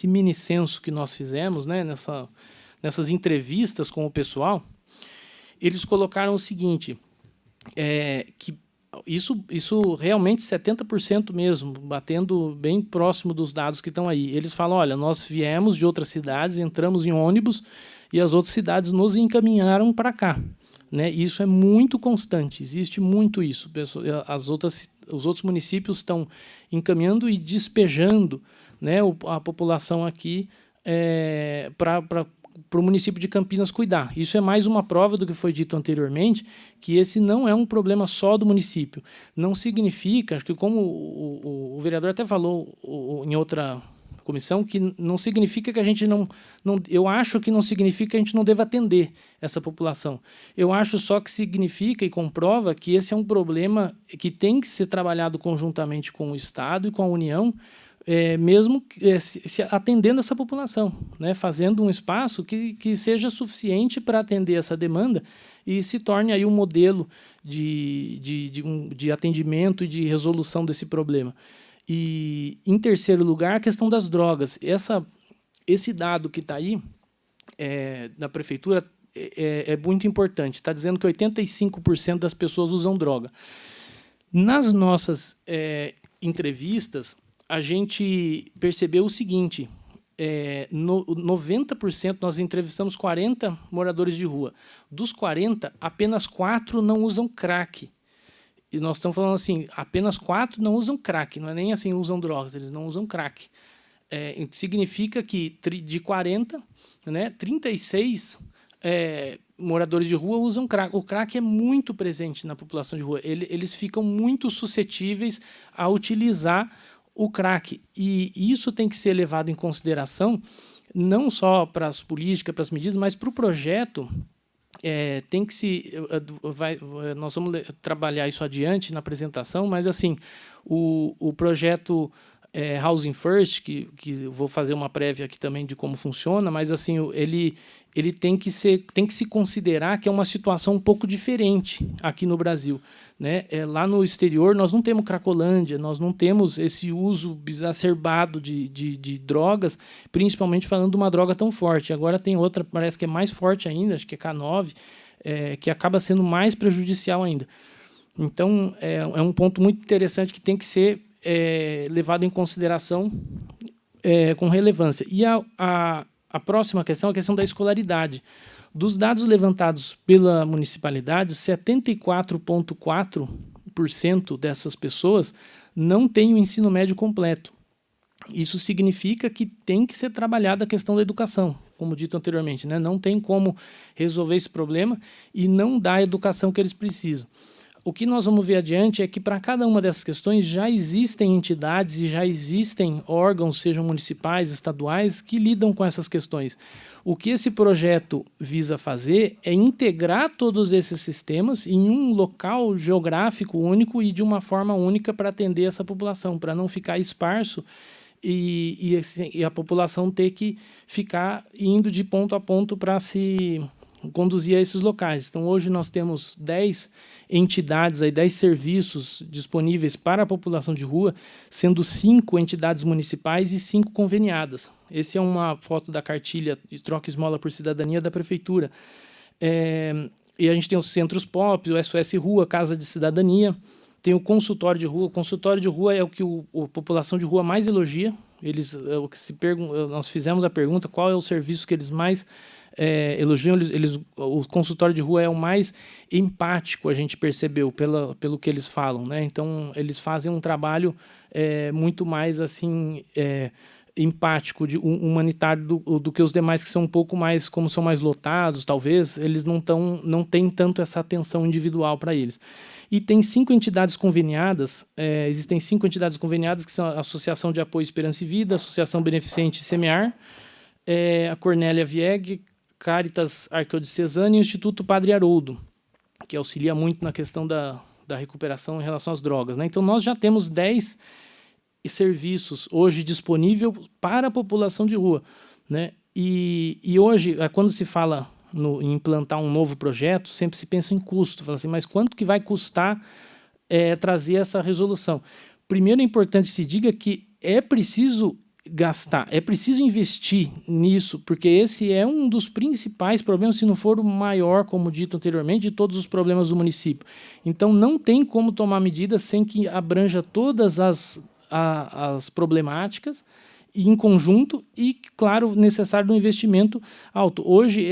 mini censo que nós fizemos, né, nessas entrevistas com o pessoal, eles colocaram o seguinte, que isso realmente 70% mesmo, batendo bem próximo dos dados que estão aí. Eles falam, olha, nós viemos de outras cidades, entramos em ônibus e as outras cidades nos encaminharam para cá. Né? Isso é muito constante, existe muito isso. Os outros municípios estão encaminhando e despejando, né, a população aqui para o município de Campinas cuidar. Isso é mais uma prova do que foi dito anteriormente, que esse não é um problema só do município. Não significa, acho que como o vereador até falou em outra comissão, que não significa que a gente não... Eu acho que não significa que a gente não deva atender essa população. Eu acho só que significa e comprova que esse é um problema que tem que ser trabalhado conjuntamente com o Estado e com a União, mesmo se atendendo essa população, né? Fazendo um espaço que seja suficiente para atender essa demanda e se torne aí um modelo de atendimento e de resolução desse problema. E, em terceiro lugar, a questão das drogas. Esse dado que está aí, da prefeitura, é muito importante. Está dizendo que 85% das pessoas usam droga. Nas nossas entrevistas, a gente percebeu o seguinte, 90%, nós entrevistamos 40 moradores de rua. Dos 40, apenas 4 não usam crack. E nós estamos falando assim, apenas 4 não usam crack, não é nem assim usam drogas, eles não usam crack. Significa que de 40, né, 36 moradores de rua usam crack. O crack é muito presente na população de rua. Eles ficam muito suscetíveis a utilizar o crack. E isso tem que ser levado em consideração, não só para as políticas, para as medidas, mas para o projeto. Tem que nós vamos trabalhar isso adiante na apresentação, mas assim, o projeto Housing First, que vou fazer uma prévia aqui também de como funciona, mas assim, ele tem que se considerar que é uma situação um pouco diferente aqui no Brasil. Né? Lá no exterior nós não temos cracolândia, nós não temos esse uso exacerbado de drogas, principalmente falando de uma droga tão forte. Agora tem outra, parece que é mais forte ainda, acho que é K9, que acaba sendo mais prejudicial ainda. Então, é um ponto muito interessante que tem que ser levado em consideração com relevância. E a próxima questão é a questão da escolaridade. Dos dados levantados pela municipalidade, 74,4% dessas pessoas não têm o ensino médio completo. Isso significa que tem que ser trabalhada a questão da educação, como dito anteriormente, né? Não tem como resolver esse problema e não dar a educação que eles precisam. O que nós vamos ver adiante é que para cada uma dessas questões já existem entidades e já existem órgãos, sejam municipais, estaduais, que lidam com essas questões. O que esse projeto visa fazer é integrar todos esses sistemas em um local geográfico único e de uma forma única para atender essa população, para não ficar esparso e a população ter que ficar indo de ponto a ponto para se conduzir a esses locais. Então, hoje nós temos 10 entidades, 10 serviços disponíveis para a população de rua, sendo 5 entidades municipais e 5 conveniadas. Essa é uma foto da cartilha de Troca Esmola por Cidadania da Prefeitura. E a gente tem os centros POP, o SOS Rua, Casa de Cidadania, tem o consultório de rua. O consultório de rua é o que a população de rua mais elogia. Nós fizemos a pergunta qual é o serviço que eles mais elogiam. O consultório de rua é o mais empático, a gente percebeu, pelo que eles falam, né? Então, eles fazem um trabalho muito mais assim empático, humanitário do que os demais, que são um pouco mais, como são mais lotados, talvez, eles não têm tanto essa atenção individual para eles. E tem 5 entidades conveniadas, existem 5 entidades conveniadas, que são a Associação de Apoio Esperança e Vida, a Associação Beneficente Semear, a Cornélia Vieg, Caritas Arquidiocesana e o Instituto Padre Haroldo, que auxilia muito na questão da recuperação em relação às drogas, né? Então, nós já temos 10 serviços hoje disponíveis para a população de rua, né? E hoje, quando se fala em implantar um novo projeto, sempre se pensa em custo. Fala assim, mas quanto que vai custar trazer essa resolução? Primeiro, é importante que se diga que é preciso gastar, é preciso investir nisso, porque esse é um dos principais problemas, se não for o maior, como dito anteriormente, de todos os problemas do município. Então, não tem como tomar medidas sem que abranja todas as problemáticas em conjunto e, claro, necessário um investimento alto. Hoje,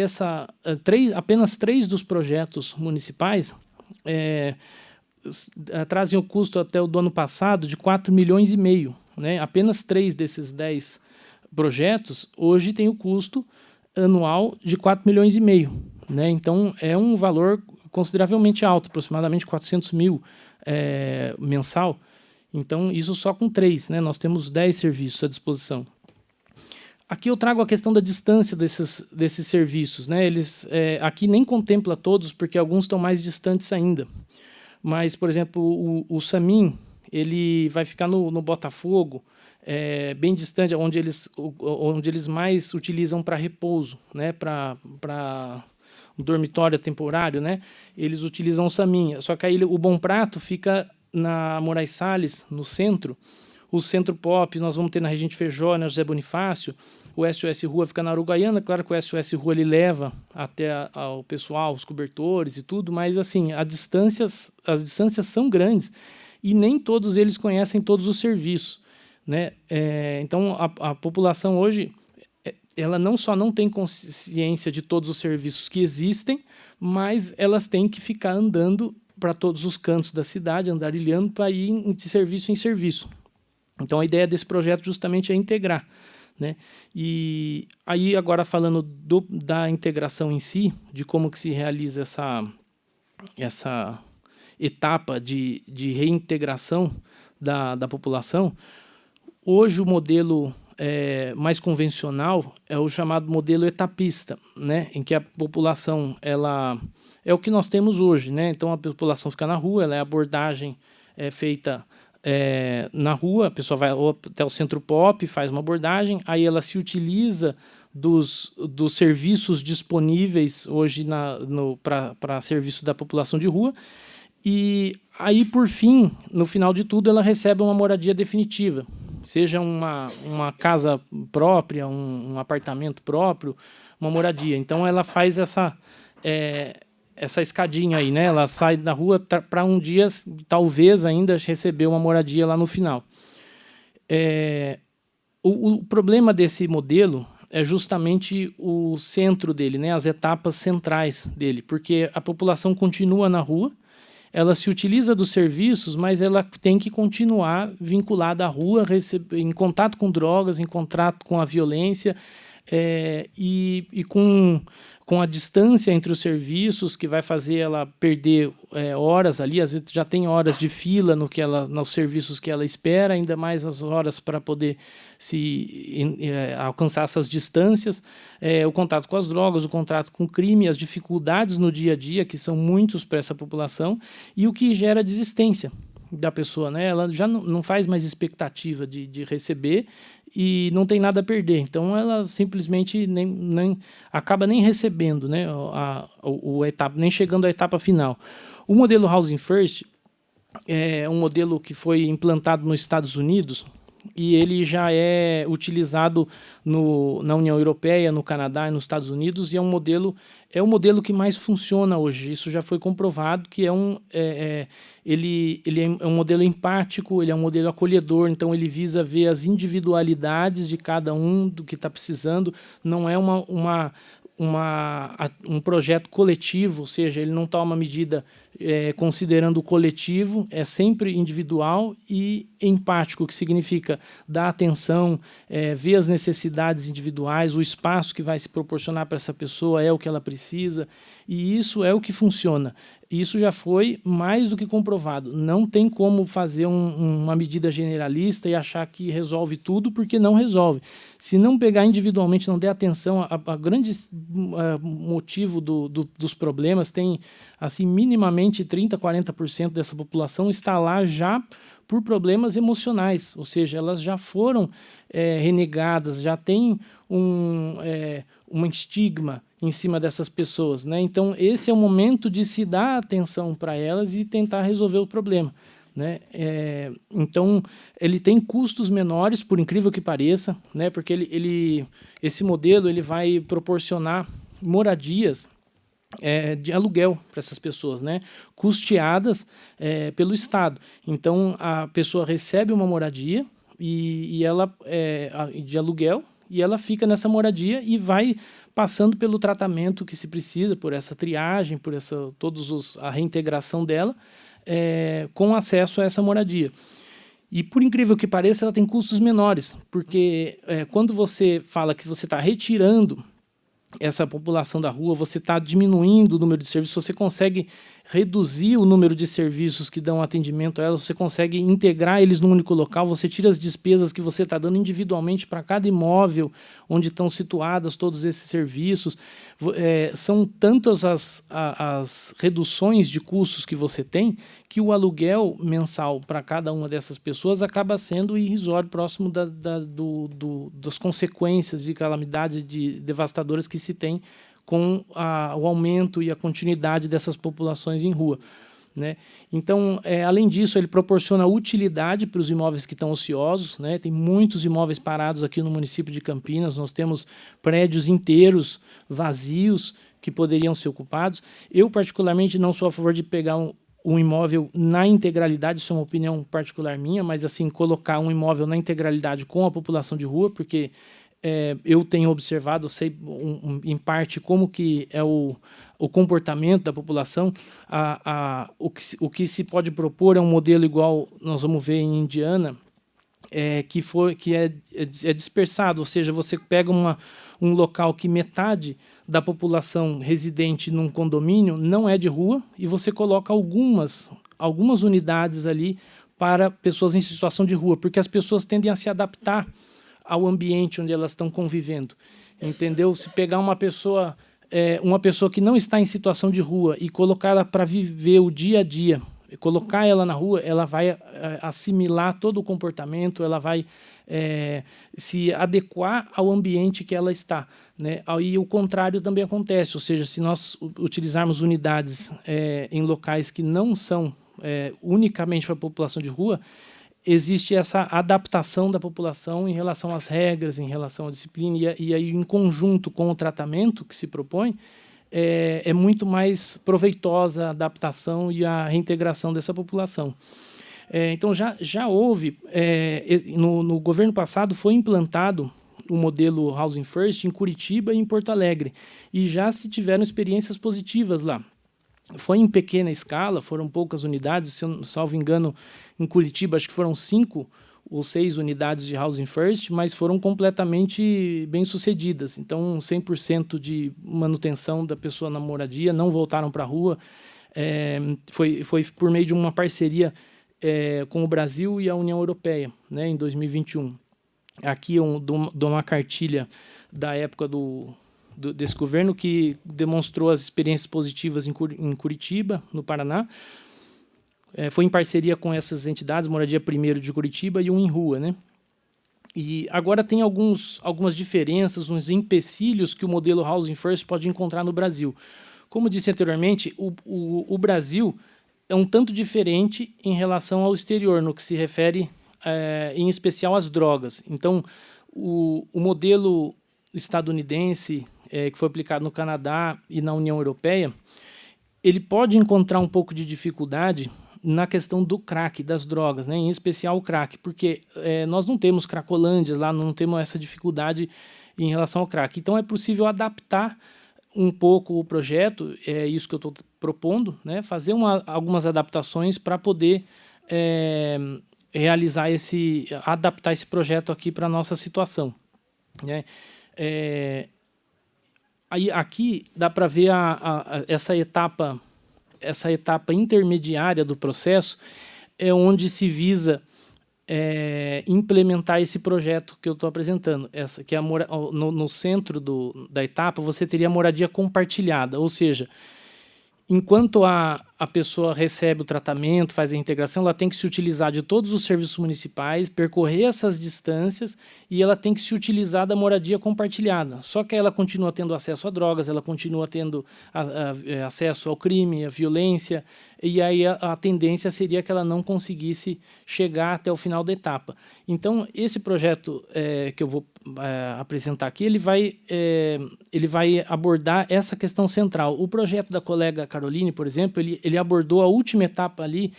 apenas 3 dos projetos municipais trazem o custo até o do ano passado de 4,5 milhões, né? Apenas 3 desses 10 projetos hoje tem o custo anual de 4,5 milhões, né? Então, é um valor consideravelmente alto, aproximadamente 400 mil mensal. Então, isso só com 3, né? Nós temos 10 serviços à disposição. Aqui eu trago a questão da distância desses serviços, né? Eles aqui nem contempla todos, porque alguns estão mais distantes ainda. Mas, por exemplo, o SAMIM, ele vai ficar no Botafogo, bem distante, onde eles mais utilizam para repouso, né? Para um dormitório temporário, né? Eles utilizam o SAMIM. Só que aí o Bom Prato fica na Moraes Salles, no centro. O Centro Pop nós vamos ter na Regente Feijó, na José Bonifácio. O SOS Rua fica na Uruguaiana. Claro que o SOS Rua ele leva até o pessoal, os cobertores e tudo, mas assim, as distâncias são grandes e nem todos eles conhecem todos os serviços, né? Então, a população hoje, ela não só não tem consciência de todos os serviços que existem, mas elas têm que ficar andando para todos os cantos da cidade, andarilhando para ir de serviço em serviço. Então, a ideia desse projeto justamente é integrar, né? E aí, agora falando da integração em si, de como que se realiza essa etapa de reintegração da população, hoje o modelo mais convencional é o chamado modelo etapista, né? Em que a população é o que nós temos hoje, né? Então, a população fica na rua, a abordagem é feita na rua, a pessoa vai até o Centro Pop, faz uma abordagem, aí ela se utiliza dos serviços disponíveis hoje para serviço da população de rua, e aí, por fim, no final de tudo, ela recebe uma moradia definitiva, seja uma casa própria, um apartamento próprio, uma moradia. Então, ela faz essa escadinha aí, né? Ela sai da rua para um dia, talvez ainda receber uma moradia lá no final. O problema desse modelo é justamente o centro dele, né? As etapas centrais dele, porque a população continua na rua, ela se utiliza dos serviços, mas ela tem que continuar vinculada à rua, em contato com drogas, em contato com a violência, e com a distância entre os serviços, que vai fazer ela perder horas ali, às vezes já tem horas de fila nos serviços que ela espera, ainda mais as horas para poder alcançar essas distâncias, o contato com as drogas, o contato com o crime, as dificuldades no dia a dia, que são muitos para essa população, e o que gera desistência, da pessoa, né? Ela já não faz mais expectativa de receber e não tem nada a perder. Então, ela simplesmente nem acaba nem recebendo, né? Etapa, nem chegando à etapa final. O modelo Housing First é um modelo que foi implantado nos Estados Unidos e ele já é utilizado na União Europeia, no Canadá e nos Estados Unidos, e é o modelo que mais funciona hoje. Isso já foi comprovado, que ele é um modelo empático, ele é um modelo acolhedor, então ele visa ver as individualidades de cada um do que está precisando, não é um projeto coletivo, ou seja, ele não toma medida considerando o coletivo, é sempre individual e empático, que significa dar atenção, ver as necessidades individuais, o espaço que vai se proporcionar para essa pessoa é o que ela precisa, e isso é o que funciona. Isso já foi mais do que comprovado. Não tem como fazer uma medida generalista e achar que resolve tudo, porque não resolve. Se não pegar individualmente, não der atenção, a grande motivo dos problemas tem, assim, minimamente 30%, 40% dessa população está lá já por problemas emocionais, ou seja, elas já foram renegadas, já tem um estigma em cima dessas pessoas, né? Então, esse é o momento de se dar atenção para elas e tentar resolver o problema, né? Então, ele tem custos menores, por incrível que pareça, né? Porque esse modelo ele vai proporcionar moradias de aluguel para essas pessoas, né? Custeadas pelo Estado. Então, a pessoa recebe uma moradia e ela de aluguel, e ela fica nessa moradia e vai passando pelo tratamento que se precisa, por essa triagem, por a reintegração dela, com acesso a essa moradia. E, por incrível que pareça, ela tem custos menores, porque quando você fala que você está retirando essa população da rua, você está diminuindo o número de serviços, você consegue reduzir o número de serviços que dão atendimento a elas, você consegue integrar eles num único local, você tira as despesas que você está dando individualmente para cada imóvel onde estão situados todos esses serviços. São tantas as reduções de custos que você tem, que o aluguel mensal para cada uma dessas pessoas acaba sendo irrisório, próximo das consequências e calamidades devastadoras que se tem com o aumento e a continuidade dessas populações em rua, né? Então, além disso, ele proporciona utilidade para os imóveis que estão ociosos, né? Tem muitos imóveis parados aqui no município de Campinas, nós temos prédios inteiros vazios que poderiam ser ocupados. Eu, particularmente, não sou a favor de pegar um imóvel na integralidade, isso é uma opinião particular minha, mas assim, colocar um imóvel na integralidade com a população de rua, porque eu tenho observado, sei em parte como que é o comportamento da população. O que se pode propor é um modelo igual nós vamos ver em Indiana, que é dispersado, ou seja, você pega um local que metade da população residente num condomínio não é de rua e você coloca algumas unidades ali para pessoas em situação de rua, porque as pessoas tendem a se adaptar ao ambiente onde elas estão convivendo, entendeu? Se pegar uma pessoa que não está em situação de rua e colocar ela para viver o dia a dia, colocar ela na rua, ela vai assimilar todo o comportamento, ela vai se adequar ao ambiente que ela está, né? Aí o contrário também acontece, ou seja, se nós utilizarmos unidades em locais que não são unicamente para a população de rua, existe essa adaptação da população em relação às regras, em relação à disciplina, e aí, em conjunto com o tratamento que se propõe, é muito mais proveitosa a adaptação e a reintegração dessa população. Então, já houve, no governo passado, foi implantado o modelo Housing First em Curitiba e em Porto Alegre, e já se tiveram experiências positivas lá. Foi em pequena escala, foram poucas unidades, se eu não salvo engano, em Curitiba acho que foram 5 ou 6 unidades de Housing First, mas foram completamente bem-sucedidas. Então, 100% de manutenção da pessoa na moradia, não voltaram para a rua. Foi por meio de uma parceria com o Brasil e a União Europeia, né, em 2021. Aqui eu dou uma cartilha da época desse governo que demonstrou as experiências positivas em Curitiba, no Paraná. foi em parceria com essas entidades, Moradia Primeiro de Curitiba e o Em Rua, né? E agora tem algumas diferenças, uns empecilhos que o modelo Housing First pode encontrar no Brasil. Como disse anteriormente, o Brasil é um tanto diferente em relação ao exterior, no que se refere, em especial, às drogas. Então, o modelo estadunidense, que foi aplicado no Canadá e na União Europeia, ele pode encontrar um pouco de dificuldade na questão do crack, das drogas, né? Em especial o crack, porque nós não temos cracolândias lá, não temos essa dificuldade em relação ao crack. Então, é possível adaptar um pouco o projeto, é isso que eu estou propondo, né? Fazer algumas adaptações para poder adaptar esse projeto aqui para a nossa situação, né? Aí, aqui dá para ver essa etapa intermediária do processo, é onde se visa implementar esse projeto que eu estou apresentando. Que é no centro da etapa, você teria a moradia compartilhada, ou seja, enquanto a pessoa recebe o tratamento, faz a integração, ela tem que se utilizar de todos os serviços municipais, percorrer essas distâncias e ela tem que se utilizar da moradia compartilhada. Só que ela continua tendo acesso a drogas, ela continua tendo acesso ao crime, à violência, e aí a tendência seria que ela não conseguisse chegar até o final da etapa. Então, esse projeto que eu vou apresentar aqui, ele vai abordar essa questão central. O projeto da colega Caroline, por exemplo, ele abordou a última etapa ali,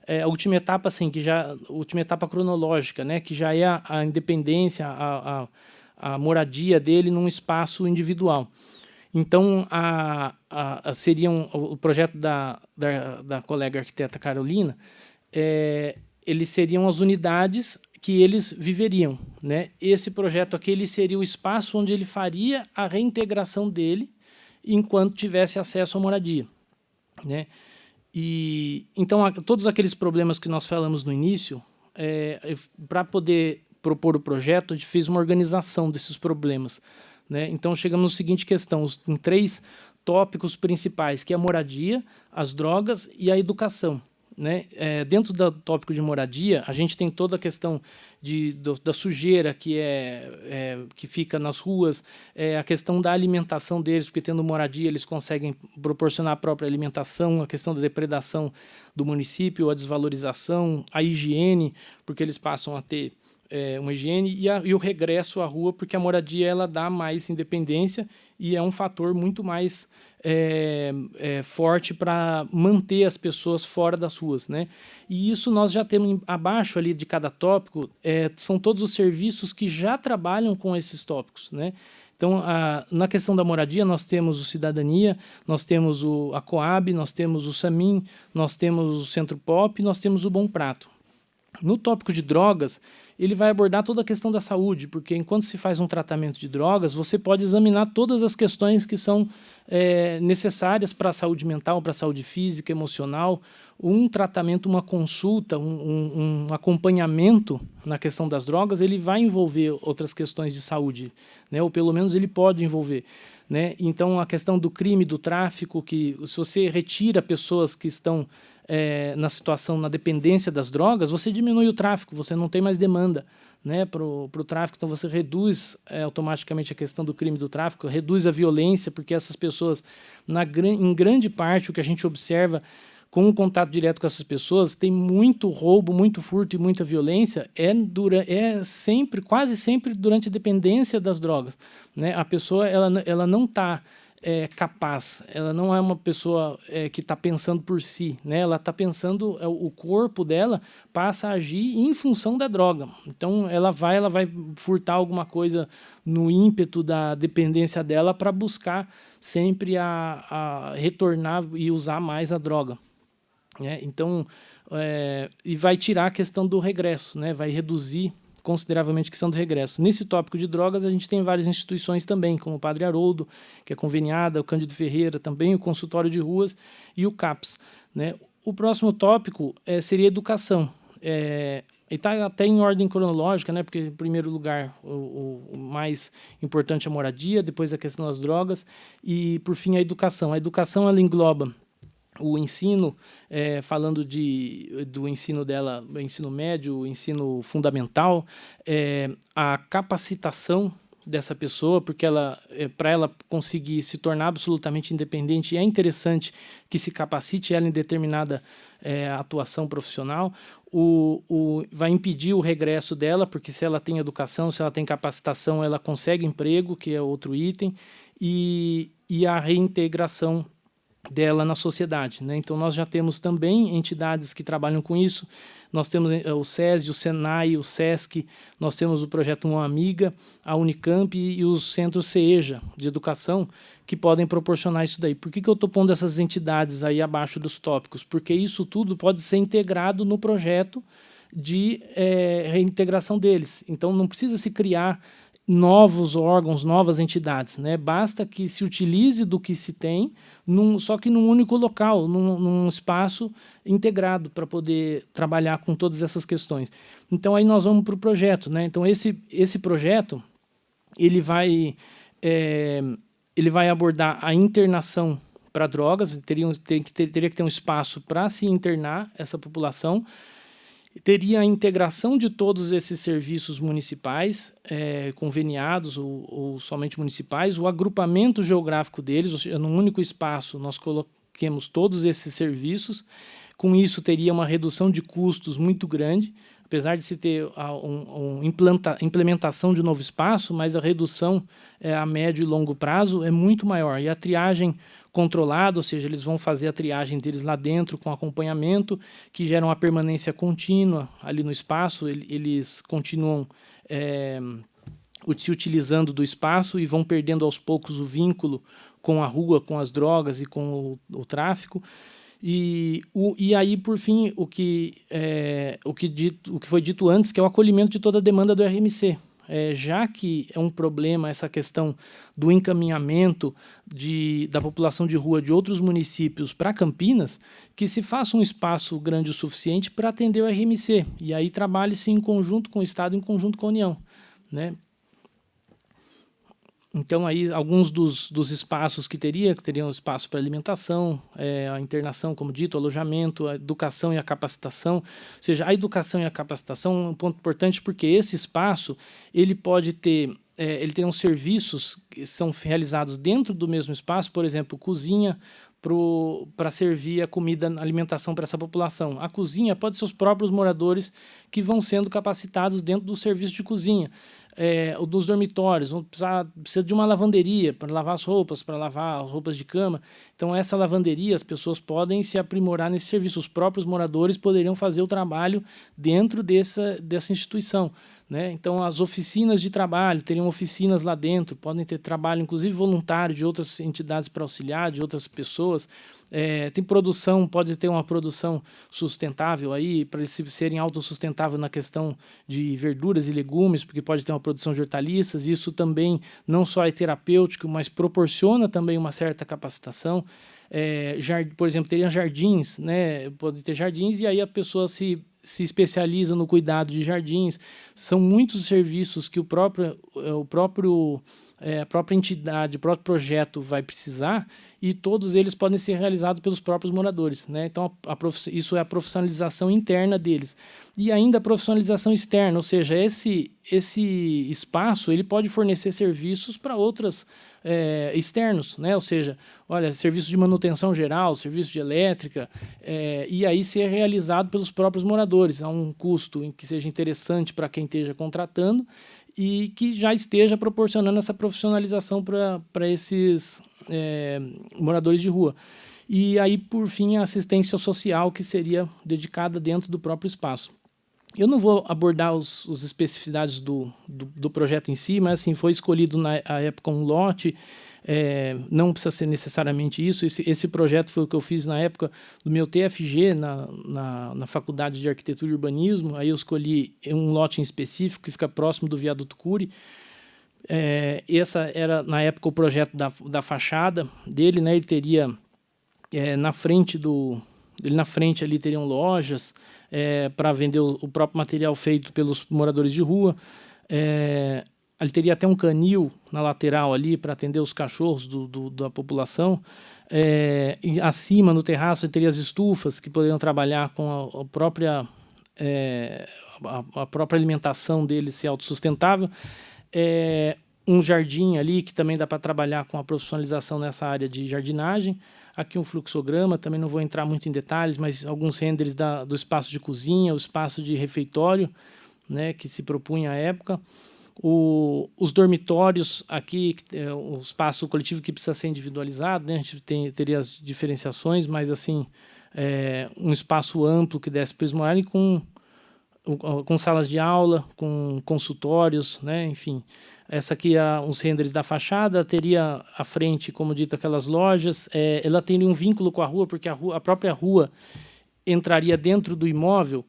a última etapa assim, a última etapa cronológica, né, que já é a independência, a moradia dele num espaço individual. Então, o projeto da colega arquiteta Carolina, eles seriam as unidades que eles viveriam, né? Esse projeto aqui, ele seria o espaço onde ele faria a reintegração dele enquanto tivesse acesso à moradia, né? E então, todos aqueles problemas que nós falamos no início, para poder propor o projeto, a gente fez uma organização desses problemas, né? Então, chegamos na seguinte questão, em 3 tópicos principais, que é a moradia, as drogas e a educação, né? Dentro do tópico de moradia, a gente tem toda a questão da sujeira que fica nas ruas, a questão da alimentação deles, porque tendo moradia eles conseguem proporcionar a própria alimentação, a questão da depredação do município, a desvalorização, a higiene, porque eles passam a ter uma higiene, e o regresso à rua, porque a moradia ela dá mais independência e é um fator muito mais forte para manter as pessoas fora das ruas, né? E isso nós já temos abaixo ali de cada tópico, são todos os serviços que já trabalham com esses tópicos, né? Então, na questão da moradia, nós temos o Cidadania, nós temos a Coab, nós temos o Samin, nós temos o Centro Pop, nós temos o Bom Prato. No tópico de drogas, ele vai abordar toda a questão da saúde, porque enquanto se faz um tratamento de drogas, você pode examinar todas as questões que são necessárias para a saúde mental, para a saúde física, emocional, um tratamento, uma consulta, um acompanhamento na questão das drogas, ele vai envolver outras questões de saúde, né? Ou pelo menos ele pode envolver, né? Então, a questão do crime, do tráfico, que se você retira pessoas que estão na situação, na dependência das drogas, você diminui o tráfico, você não tem mais demanda, né, para o tráfico, então você reduz automaticamente a questão do crime e do tráfico, reduz a violência, porque essas pessoas, em grande parte, o que a gente observa com o contato direto com essas pessoas, tem muito roubo, muito furto e muita violência, quase sempre durante a dependência das drogas, né? A pessoa ela não está capaz, ela não é uma pessoa que está pensando por si, né? Ela está pensando, o corpo dela passa a agir em função da droga. Então ela vai furtar alguma coisa no ímpeto da dependência dela para buscar sempre a retornar e usar mais a droga, né? Então, e vai tirar a questão do regresso, né? Vai reduzir consideravelmente a questão do regresso. Nesse tópico de drogas, a gente tem várias instituições também, como o Padre Haroldo, que é conveniada, o Cândido Ferreira também, o Consultório de Ruas e o CAPS, né? O próximo tópico seria educação. E está até em ordem cronológica, né? Porque, em primeiro lugar, o mais importante é a moradia, depois a questão das drogas e, por fim, a educação. A educação ela engloba o ensino, falando do ensino dela, o ensino médio, o ensino fundamental, a capacitação dessa pessoa, porque para ela conseguir se tornar absolutamente independente, é interessante que se capacite ela em determinada atuação profissional. Vai impedir o regresso dela, porque se ela tem educação, se ela tem capacitação, ela consegue emprego, que é outro item, e a reintegração dela na sociedade, né? Então, nós já temos também entidades que trabalham com isso. Nós temos o SESI, o SENAI, o SESC, nós temos o projeto Uma Amiga, a Unicamp e os centros CEJA de educação que podem proporcionar isso daí. Por que eu estou pondo essas entidades aí abaixo dos tópicos? Porque isso tudo pode ser integrado no projeto de reintegração deles. Então, não precisa se criar novos órgãos, novas entidades, né? Basta que se utilize do que se tem, só que num único local, num espaço integrado para poder trabalhar com todas essas questões. Então, aí nós vamos para o projeto, né? Então, esse projeto ele vai abordar a internação para drogas, teria que ter um espaço para se internar essa população. Teria a integração de todos esses serviços municipais, conveniados ou somente municipais, o agrupamento geográfico deles, ou seja, num único espaço nós coloquemos todos esses serviços. Com isso, teria uma redução de custos muito grande, apesar de se ter implementação de novo espaço, mas a redução a médio e longo prazo é muito maior. E a triagem controlada, ou seja, eles vão fazer a triagem deles lá dentro com acompanhamento, que gera uma permanência contínua ali no espaço, eles continuam se utilizando do espaço e vão perdendo aos poucos o vínculo com a rua, com as drogas e com o tráfico. E aí, por fim, o que foi dito antes, que é o acolhimento de toda a demanda do RMC. Já que é um problema essa questão do encaminhamento da população de rua de outros municípios para Campinas, que se faça um espaço grande o suficiente para atender o RMC. E aí trabalhe-se em conjunto com o Estado, em conjunto com a União, né? Então, aí, alguns dos espaços que teriam espaço para alimentação, a internação, como dito, o alojamento, a educação e a capacitação. Ou seja, a educação e a capacitação é um ponto importante porque esse espaço ele pode ter, ele tem uns serviços que são realizados dentro do mesmo espaço, por exemplo, cozinha, para servir a comida, a alimentação para essa população. A cozinha pode ser os próprios moradores que vão sendo capacitados dentro do serviço de cozinha. Dos dormitórios, precisa de uma lavanderia para lavar as roupas, para lavar as roupas de cama. Então, essa lavanderia, as pessoas podem se aprimorar nesse serviço. Os próprios moradores poderiam fazer o trabalho dentro dessa instituição, né? Então, as oficinas de trabalho, teriam oficinas lá dentro, podem ter trabalho, inclusive voluntário, de outras entidades para auxiliar, de outras pessoas. Tem produção, pode ter uma produção sustentável aí, para eles serem autossustentáveis na questão de verduras e legumes, porque pode ter uma produção de hortaliças. Isso também não só é terapêutico, mas proporciona também uma certa capacitação. Por exemplo, teriam jardins, né? Pode ter jardins e aí a pessoa se especializa no cuidado de jardins. São muitos serviços que a própria entidade, o próprio projeto vai precisar, e todos eles podem ser realizados pelos próprios moradores, né? Então, isso é a profissionalização interna deles. E ainda a profissionalização externa, ou seja, esse espaço ele pode fornecer serviços para outras externos, né? Ou seja, serviço de manutenção geral, serviço de elétrica, e aí ser realizado pelos próprios moradores, a um custo em que seja interessante para quem esteja contratando e que já esteja proporcionando essa profissionalização para esses moradores de rua. E aí, por fim, a assistência social, que seria dedicada dentro do próprio espaço. Eu não vou abordar as especificidades do projeto em si, mas assim, foi escolhido na época um lote, não precisa ser necessariamente isso. Esse projeto foi o que eu fiz na época do meu TFG, na Faculdade de Arquitetura e Urbanismo. Aí eu escolhi um lote em específico, que fica próximo do Viaduto Cury. Essa era, na época, o projeto da fachada dele, né? Ele teria, na frente ali teriam lojas para vender o próprio material feito pelos moradores de rua. Ele teria até um canil na lateral ali para atender os cachorros da população. E acima, no terraço, teria as estufas que poderiam trabalhar com a própria alimentação deles ser autossustentável. Um jardim ali que também dá para trabalhar com a profissionalização nessa área de jardinagem. Aqui um fluxograma, também não vou entrar muito em detalhes, mas alguns renders do espaço de cozinha, o espaço de refeitório, né, que se propunha à época. Os dormitórios aqui, o espaço coletivo que precisa ser individualizado, né, a gente teria as diferenciações, mas assim, um espaço amplo que desse para eles morarem com salas de aula, com consultórios, né, enfim. Essa aqui é os renders da fachada, teria à frente, como dito, aquelas lojas. Ela teria um vínculo com a rua, porque a própria rua entraria dentro do imóvel.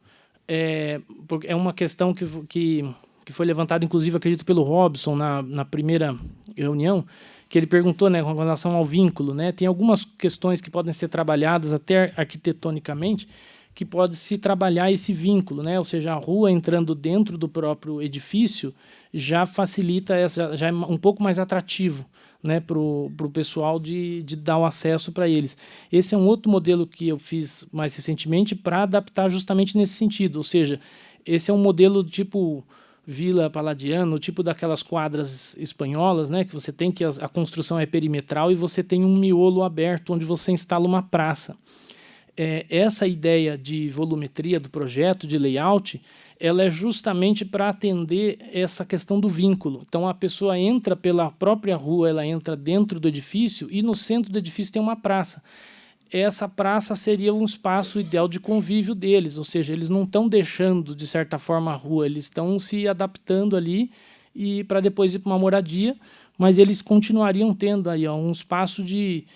Porque é uma questão que foi levantada, inclusive, acredito, pelo Robson na primeira reunião, que ele perguntou, né, com relação ao vínculo, né? Tem algumas questões que podem ser trabalhadas até arquitetonicamente, que pode se trabalhar esse vínculo, né? Ou seja, a rua entrando dentro do próprio edifício já facilita, já é um pouco mais atrativo, né, para o pessoal de dar o acesso para eles. Esse é um outro modelo que eu fiz mais recentemente para adaptar justamente nesse sentido, ou seja, esse é um modelo tipo Vila Palladiano, tipo daquelas quadras espanholas, né, que você tem que a construção é perimetral e você tem um miolo aberto onde você instala uma praça. Essa ideia de volumetria do projeto, de layout, ela é justamente para atender essa questão do vínculo. Então, a pessoa entra pela própria rua, ela entra dentro do edifício e no centro do edifício tem uma praça. Essa praça seria um espaço ideal de convívio deles, ou seja, eles não estão deixando, de certa forma, a rua, eles estão se adaptando ali e para depois ir para uma moradia, mas eles continuariam tendo aí um espaço de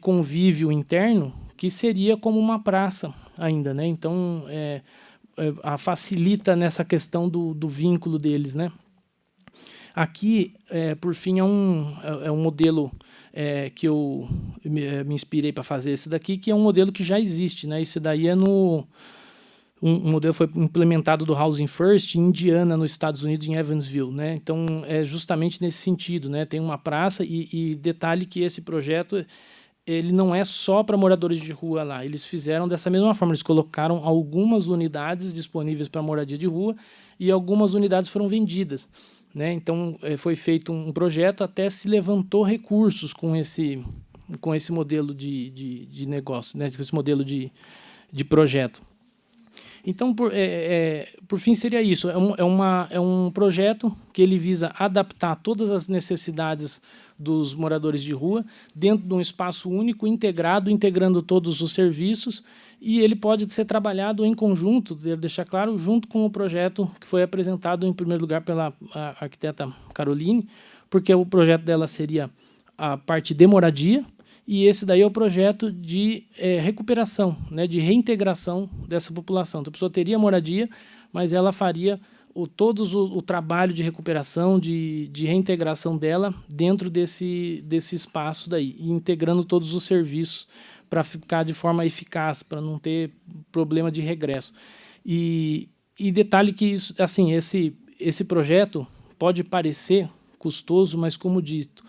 convívio interno que seria como uma praça ainda, né? Então, facilita nessa questão do vínculo deles, né? Aqui, por fim, é um modelo que eu me inspirei para fazer esse daqui, que é um modelo que já existe, né? Esse daí um modelo foi implementado do Housing First em Indiana, nos Estados Unidos, em Evansville, né? Então, é justamente nesse sentido, né? Tem uma praça e detalhe que esse projeto ele não é só para moradores de rua lá. Eles fizeram dessa mesma forma. Eles colocaram algumas unidades disponíveis para moradia de rua e algumas unidades foram vendidas, né? Então, foi feito um projeto, até se levantou recursos com esse modelo de negócio, né? Com esse modelo de projeto. Então, por fim, seria isso. É um projeto que ele visa adaptar todas as necessidades dos moradores de rua dentro de um espaço único, integrado, integrando todos os serviços, e ele pode ser trabalhado em conjunto, deixar claro, junto com o projeto que foi apresentado em primeiro lugar pela arquiteta Caroline, porque o projeto dela seria a parte de moradia, e esse daí é o projeto de recuperação, né, de reintegração dessa população. Então, a pessoa teria moradia, mas ela faria todo o trabalho de recuperação, de reintegração dela dentro desse espaço daí, e integrando todos os serviços para ficar de forma eficaz, para não ter problema de regresso. E detalhe que assim, esse projeto pode parecer custoso, mas, como dito,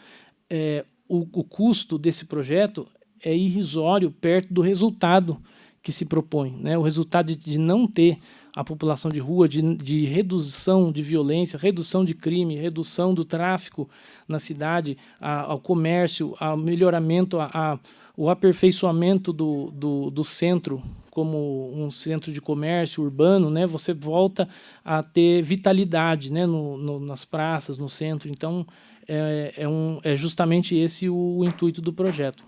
o custo desse projeto é irrisório perto do resultado que se propõe, né? O resultado de não ter a população de rua, de redução de violência, redução de crime, redução do tráfico na cidade, ao comércio, ao melhoramento, o aperfeiçoamento do centro como um centro de comércio urbano, né? Você volta a ter vitalidade, né? Nas praças, no centro. Então, é justamente esse o intuito do projeto.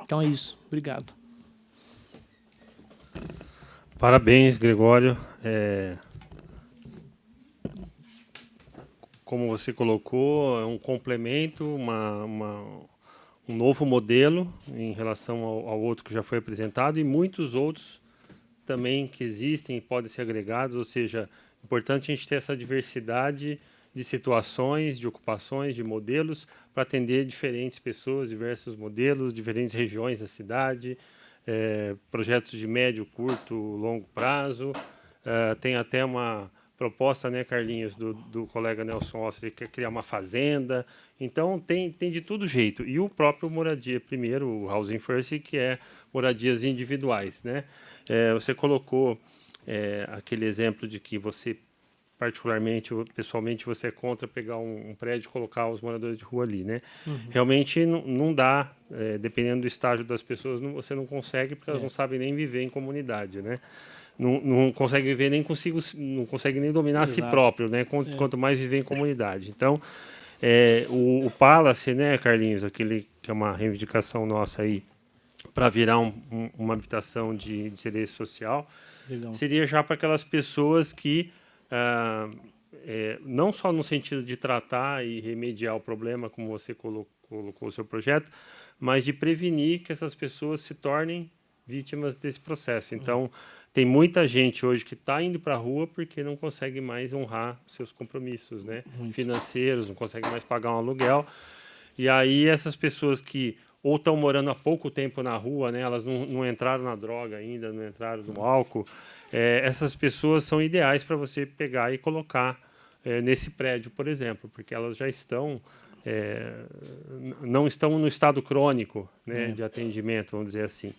Então é isso. Obrigado. Parabéns, Gregório. Como você colocou, é um complemento, um novo modelo em relação ao outro que já foi apresentado, e muitos outros também que existem e podem ser agregados. Ou seja, é importante a gente ter essa diversidade de situações, de ocupações, de modelos, para atender diferentes pessoas, diversos modelos, diferentes regiões da cidade, projetos de médio, curto, longo prazo. Tem até uma proposta, né, Carlinhos, do colega Nelson Osser, ele quer criar uma fazenda. Então, tem de todo jeito. E o próprio Moradia Primeiro, o Housing First, que é moradias individuais, né? Você colocou aquele exemplo de que você, particularmente, pessoalmente, você é contra pegar um prédio e colocar os moradores de rua ali, né? Realmente não dá, dependendo do estágio das pessoas, você não consegue, porque elas não sabem nem viver em comunidade, né? Não consegue viver nem consigo, não consegue nem dominar a si próprio, né? Quanto mais viver em comunidade. Então, o Palace, né, Carlinhos, aquele que é uma reivindicação nossa aí, para virar uma habitação de interesse social, Legal. seria já para aquelas pessoas que, não só no sentido de tratar e remediar o problema, como você colocou o seu projeto, mas de prevenir que essas pessoas se tornem vítimas desse processo. Então, tem muita gente hoje que está indo para a rua porque não consegue mais honrar seus compromissos, né, financeiros, não consegue mais pagar um aluguel. E aí essas pessoas que ou estão morando há pouco tempo na rua, né, elas não entraram na droga ainda, não entraram no álcool, essas pessoas são ideais para você pegar e colocar nesse prédio, por exemplo, porque elas já estão... não estão no estado crônico, né, de atendimento, vamos dizer assim.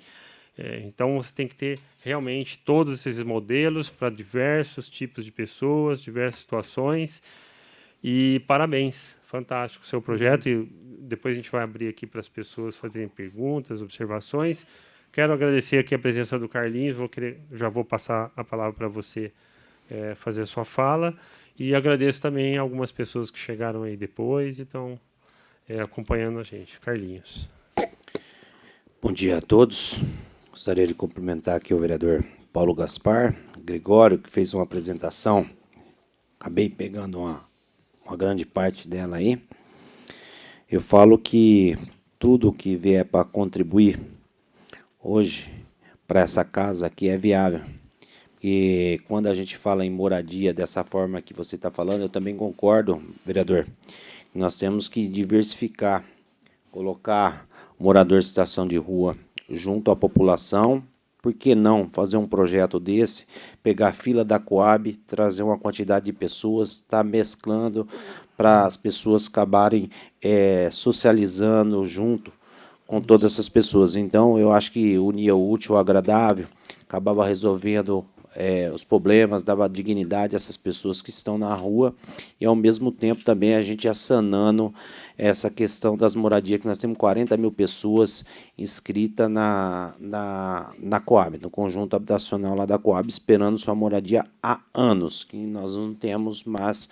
Então, você tem que ter realmente todos esses modelos para diversos tipos de pessoas, diversas situações. E parabéns, fantástico o seu projeto. E depois a gente vai abrir aqui para as pessoas fazerem perguntas, observações. Quero agradecer aqui a presença do Carlinhos. Já vou passar a palavra para você fazer a sua fala. E agradeço também algumas pessoas que chegaram aí depois e estão acompanhando a gente. Carlinhos. Bom dia a todos. Gostaria de cumprimentar aqui o vereador Paulo Gaspar, Gregório, que fez uma apresentação. Acabei pegando uma grande parte dela aí. Eu falo que tudo que vier para contribuir hoje para essa casa aqui é viável. E quando a gente fala em moradia dessa forma que você está falando, eu também concordo, vereador. Nós temos que diversificar, colocar o morador em situação de rua junto à população. Por que não fazer um projeto desse, pegar a fila da Coab, trazer uma quantidade de pessoas, estar mesclando para as pessoas acabarem socializando junto com todas essas pessoas. Então, eu acho que unia o útil ao agradável, acabava resolvendo os problemas, dava dignidade a essas pessoas que estão na rua e, ao mesmo tempo, também a gente assanando essa questão das moradias, que nós temos 40 mil pessoas inscritas na Coab, no conjunto habitacional lá da Coab, esperando sua moradia há anos, que nós não temos mais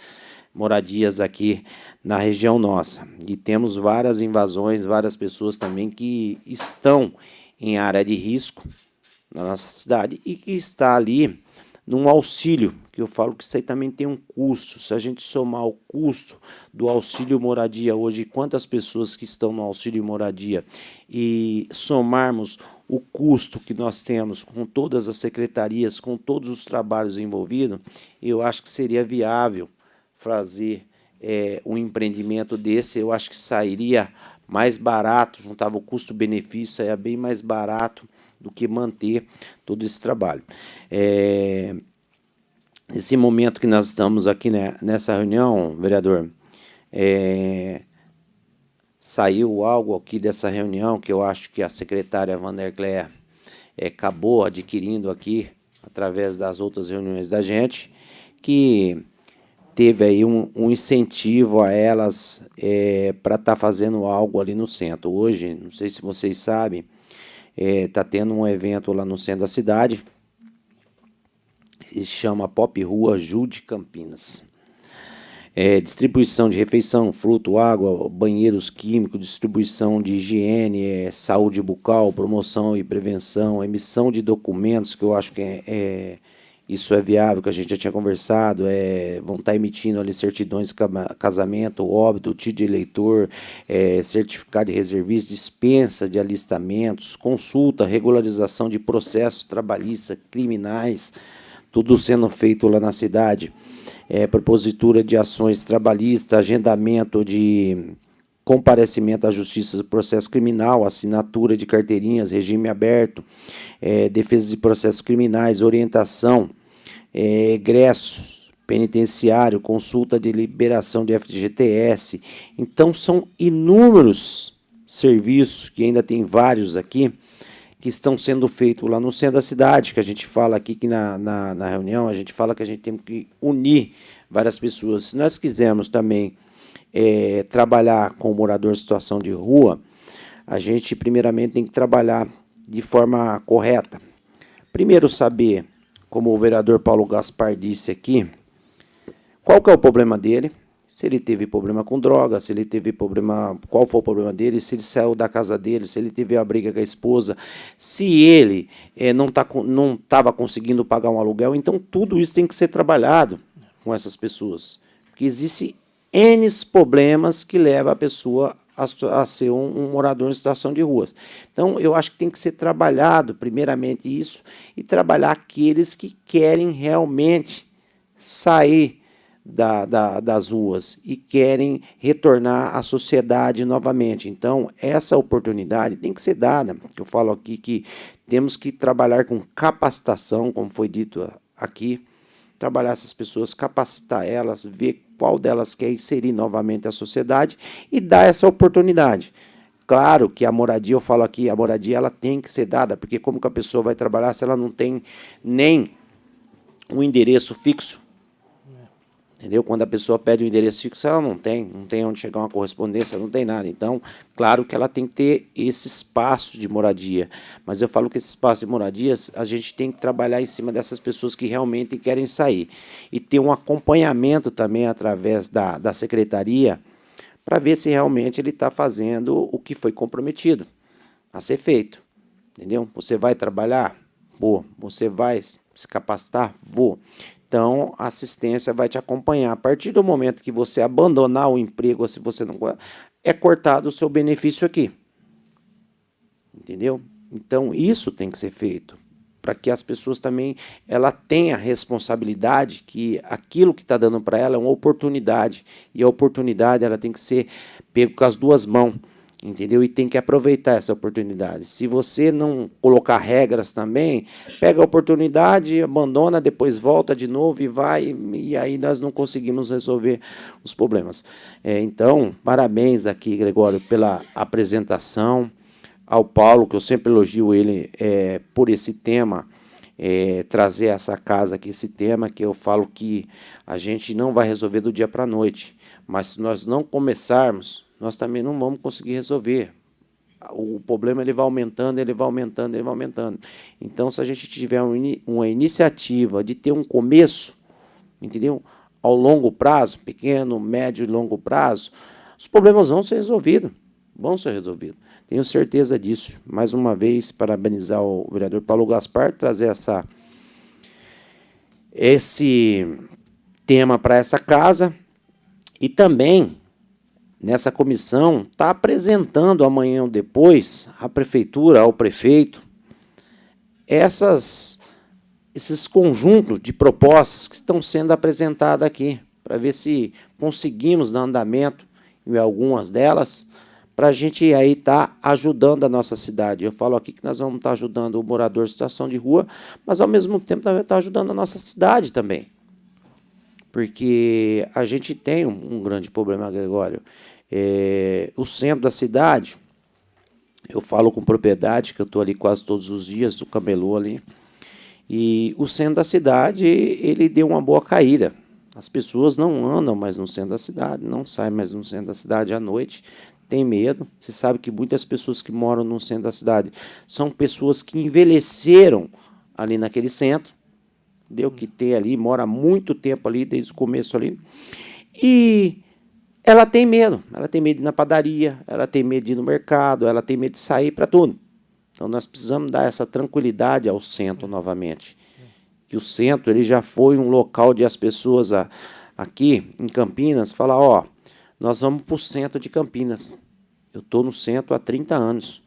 moradias aqui na região nossa. E temos várias invasões, várias pessoas também que estão em área de risco na nossa cidade e que está ali num auxílio, que eu falo que isso aí também tem um custo. Se a gente somar o custo do auxílio moradia hoje, quantas pessoas que estão no auxílio moradia, e somarmos o custo que nós temos com todas as secretarias, com todos os trabalhos envolvidos, eu acho que seria viável fazer um empreendimento desse. Eu acho que sairia mais barato, juntava o custo-benefício, saia bem mais barato do que manter todo esse trabalho. Nesse momento que nós estamos aqui, né, nessa reunião, vereador, saiu algo aqui dessa reunião que eu acho que a secretária Vandercléia acabou adquirindo aqui, através das outras reuniões da gente, que teve aí um incentivo a elas para estar fazendo algo ali no centro. Hoje, não sei se vocês sabem, está tendo um evento lá no centro da cidade, que se chama Pop Rua Jude Campinas. Distribuição de refeição, fruto, água, banheiros químicos, distribuição de higiene, saúde bucal, promoção e prevenção, emissão de documentos, que eu acho que isso é viável, que a gente já tinha conversado, vão estar emitindo ali certidões de casamento, óbito, título de eleitor, certificado de reservista, dispensa de alistamentos, consulta, regularização de processos trabalhistas, criminais, tudo sendo feito lá na cidade, propositura de ações trabalhistas, agendamento de comparecimento à justiça do processo criminal, assinatura de carteirinhas, regime aberto, defesa de processos criminais, orientação, egressos penitenciário, consulta de liberação de FGTS. Então, são inúmeros serviços, que ainda tem vários aqui, que estão sendo feitos lá no centro da cidade, que a gente fala aqui que na reunião, a gente fala que a gente tem que unir várias pessoas. Se nós quisermos também trabalhar com o morador em situação de rua, a gente primeiramente tem que trabalhar de forma correta. Primeiro saber, como o vereador Paulo Gaspar disse aqui, qual que é o problema dele, se ele teve problema com droga, se ele teve problema, qual foi o problema dele, se ele saiu da casa dele, se ele teve a briga com a esposa, se ele não estava conseguindo pagar um aluguel. Então, tudo isso tem que ser trabalhado com essas pessoas, porque existem N problemas que levam a pessoa a ser um morador em situação de rua. Então, eu acho que tem que ser trabalhado, primeiramente, isso, e trabalhar aqueles que querem realmente sair das ruas e querem retornar à sociedade novamente. Então, essa oportunidade tem que ser dada. Eu falo aqui que temos que trabalhar com capacitação, como foi dito aqui, trabalhar essas pessoas, capacitar elas, ver qual delas quer inserir novamente a sociedade e dar essa oportunidade. Claro que a moradia, eu falo aqui, a moradia ela tem que ser dada, porque como que a pessoa vai trabalhar se ela não tem nem um endereço fixo? Entendeu? Quando a pessoa pede um endereço fixo, ela não tem onde chegar uma correspondência, não tem nada. Então, claro que ela tem que ter esse espaço de moradia. Mas eu falo que esse espaço de moradias, a gente tem que trabalhar em cima dessas pessoas que realmente querem sair. E ter um acompanhamento também através da secretaria, para ver se realmente ele está fazendo o que foi comprometido a ser feito. Entendeu? Você vai trabalhar? Vou. Você vai se capacitar? Vou. Então, a assistência vai te acompanhar. A partir do momento que você abandonar o emprego, ou se você não... é cortado o seu benefício aqui. Entendeu? Então, isso tem que ser feito, para que as pessoas também ela tenham a responsabilidade que aquilo que está dando para ela é uma oportunidade. E a oportunidade ela tem que ser pego com as duas mãos. Entendeu? E tem que aproveitar essa oportunidade. Se você não colocar regras também, pega a oportunidade, abandona, depois volta de novo e vai, e aí nós não conseguimos resolver os problemas. Então, parabéns aqui, Gregório, pela apresentação, ao Paulo, que eu sempre elogio ele por esse tema, trazer essa casa aqui, esse tema que eu falo que a gente não vai resolver do dia para a noite, mas se nós não começarmos, nós também não vamos conseguir resolver. O problema ele vai aumentando, ele vai aumentando, ele vai aumentando. Então, se a gente tiver uma iniciativa de ter um começo, entendeu? Ao longo prazo, pequeno, médio e longo prazo, os problemas vão ser resolvidos. Vão ser resolvidos. Tenho certeza disso. Mais uma vez, parabenizar o vereador Paulo Gaspar, trazer esse tema para essa casa e também nessa comissão, está apresentando amanhã ou depois à prefeitura, ao prefeito, esses conjuntos de propostas que estão sendo apresentadas aqui, para ver se conseguimos dar andamento em algumas delas, para a gente aí estar ajudando a nossa cidade. Eu falo aqui que nós vamos estar ajudando o morador em situação de rua, mas ao mesmo tempo nós vamos estar ajudando a nossa cidade também. Porque a gente tem um grande problema, Gregório. O centro da cidade, eu falo com propriedade, que eu estou ali quase todos os dias, do camelô ali, e o centro da cidade, ele deu uma boa caída. As pessoas não andam mais no centro da cidade, não saem mais no centro da cidade à noite, tem medo. Você sabe que muitas pessoas que moram no centro da cidade são pessoas que envelheceram ali naquele centro, deu que ter ali, mora muito tempo ali, desde o começo ali, e ela tem medo de ir na padaria, ela tem medo de ir no mercado, ela tem medo de sair para tudo. Então, nós precisamos dar essa tranquilidade ao centro novamente, que o centro ele já foi um local de as pessoas aqui em Campinas falar, ó, nós vamos para o centro de Campinas, eu estou no centro há 30 anos.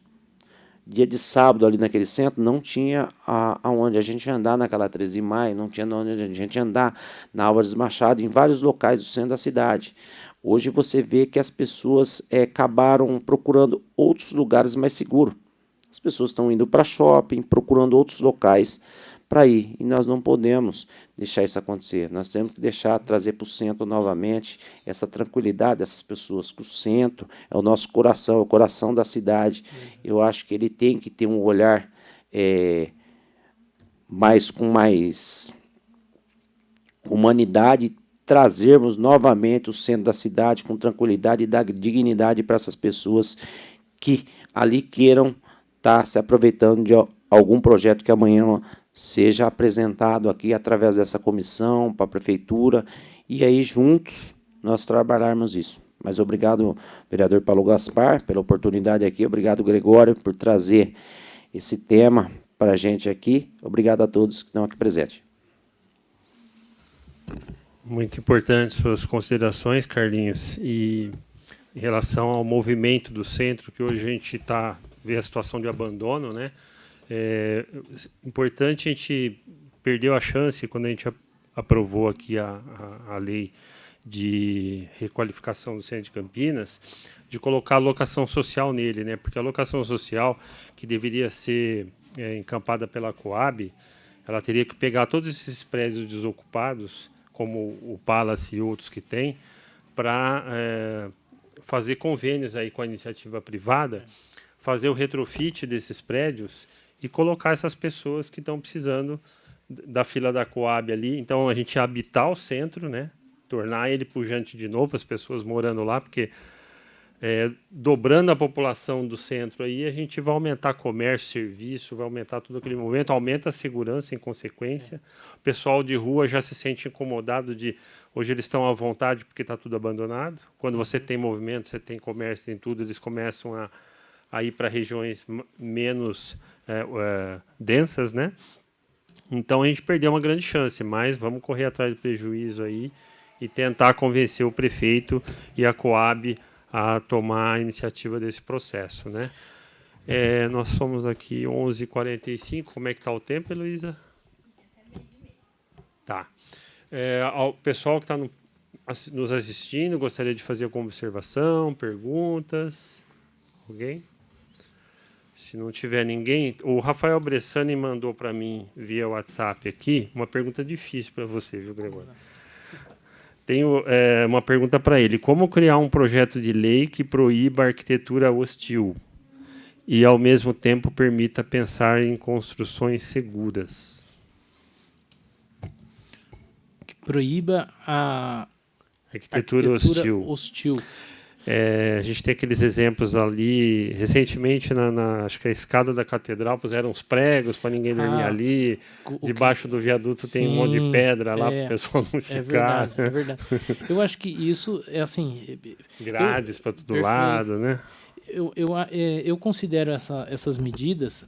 Dia de sábado, ali naquele centro, não tinha aonde a gente andar naquela 13 de maio, não tinha onde a gente andar na Álvares Machado, em vários locais do centro da cidade. Hoje você vê que as pessoas acabaram procurando outros lugares mais seguros. As pessoas estão indo para shopping, procurando outros locais para ir. E nós não podemos deixar isso acontecer. Nós temos que trazer para o centro novamente essa tranquilidade dessas pessoas, que o centro é o nosso coração, é o coração da cidade. Eu acho que ele tem que ter um olhar com mais humanidade, trazermos novamente o centro da cidade com tranquilidade e dar dignidade para essas pessoas que ali queiram estar se aproveitando de algum projeto que amanhã seja apresentado aqui através dessa comissão para a prefeitura, e aí juntos nós trabalharmos isso. Mas obrigado, vereador Paulo Gaspar, pela oportunidade aqui, obrigado, Gregório, por trazer esse tema para a gente aqui, obrigado a todos que estão aqui presentes. Muito importante suas considerações, Carlinhos, e em relação ao movimento do centro, que hoje a gente vê a situação de abandono, né? É importante, a gente perdeu a chance quando a gente aprovou aqui a lei de requalificação do centro de Campinas, de colocar a locação social nele, né? Porque a locação social, que deveria ser encampada pela Coab, ela teria que pegar todos esses prédios desocupados, como o Palace e outros que tem, para fazer convênios aí com a iniciativa privada, fazer o retrofit desses prédios e colocar essas pessoas que estão precisando da fila da Coab ali. Então, a gente habitar o centro, né? Tornar ele pujante de novo, as pessoas morando lá, porque dobrando a população do centro aí, a gente vai aumentar comércio, serviço, vai aumentar todo aquele movimento, aumenta a segurança em consequência. O pessoal de rua já se sente incomodado hoje eles estão à vontade porque está tudo abandonado. Quando você tem movimento, você tem comércio, tem tudo, eles começam a ir para regiões menos densas, né? Então a gente perdeu uma grande chance, mas vamos correr atrás do prejuízo aí e tentar convencer o prefeito e a Coab a tomar a iniciativa desse processo, né? Nós somos aqui 11h45. Como é que está o tempo, Heloísa? Tá. Ao pessoal que está nos assistindo, gostaria de fazer alguma observação, perguntas? Alguém? Se não tiver ninguém, o Rafael Bressani mandou para mim via WhatsApp aqui uma pergunta difícil para você, viu, Gregório? Tenho uma pergunta para ele. Como criar um projeto de lei que proíba a arquitetura hostil e, ao mesmo tempo, permita pensar em construções seguras? Que proíba a arquitetura hostil. A gente tem aqueles exemplos ali, recentemente, acho que a escada da catedral, puseram uns pregos para ninguém dormir ali, debaixo do viaduto tem um monte de pedra lá para o pessoal não ficar. É verdade. Eu acho que isso é assim... Grades para todo lado, né? Eu considero essas medidas,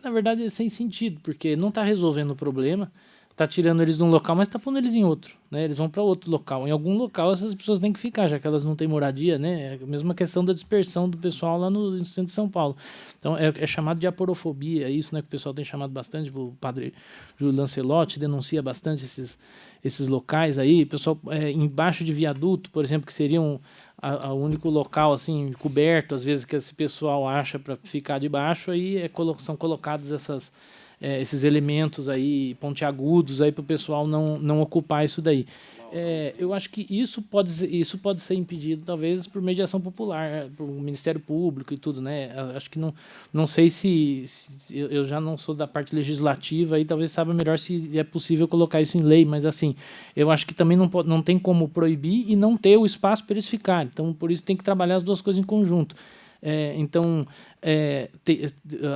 na verdade, sem sentido, porque não está resolvendo o problema, está tirando eles de um local, mas está pondo eles em outro, né? Eles vão para outro local. Em algum local essas pessoas têm que ficar, já que elas não têm moradia, né? É a mesma questão da dispersão do pessoal lá no centro de São Paulo. Então, é chamado de aporofobia, isso, né? Que o pessoal tem chamado bastante, o padre Júlio Lancelotti denuncia bastante esses locais aí. O pessoal, embaixo de viaduto, por exemplo, que seriam o único local, assim, coberto, às vezes, que esse pessoal acha para ficar debaixo, aí são colocados esses elementos aí pontiagudos aí para o pessoal não ocupar isso daí. Eu acho que isso pode ser impedido talvez por mediação popular, por Ministério Público e tudo, né? Acho que não sei se eu já não sou da parte legislativa e talvez saiba melhor se é possível colocar isso em lei, mas assim, eu acho que também não tem como proibir e não ter o espaço para eles ficarem. Então, por isso tem que trabalhar as duas coisas em conjunto.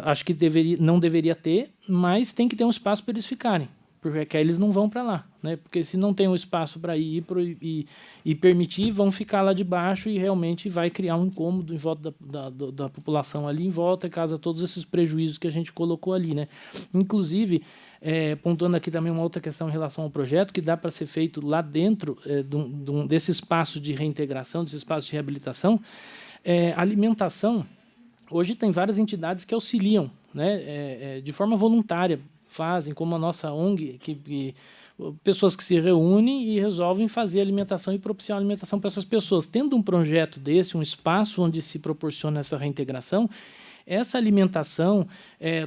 Acho que não deveria ter, mas tem que ter um espaço para eles ficarem, porque aí eles não vão para lá, né? Porque se não tem um espaço para ir e permitir, vão ficar lá de baixo e realmente vai criar um incômodo em volta da população ali em volta, causa todos esses prejuízos que a gente colocou ali, né? Inclusive, pontuando aqui também uma outra questão em relação ao projeto, que dá para ser feito lá dentro desse espaço de reintegração, desse espaço de reabilitação. Alimentação, hoje tem várias entidades que auxiliam, né, de forma voluntária, fazem, como a nossa ONG, pessoas que se reúnem e resolvem fazer alimentação e propiciar alimentação para essas pessoas. Tendo um projeto desse, um espaço onde se proporciona essa reintegração, essa alimentação,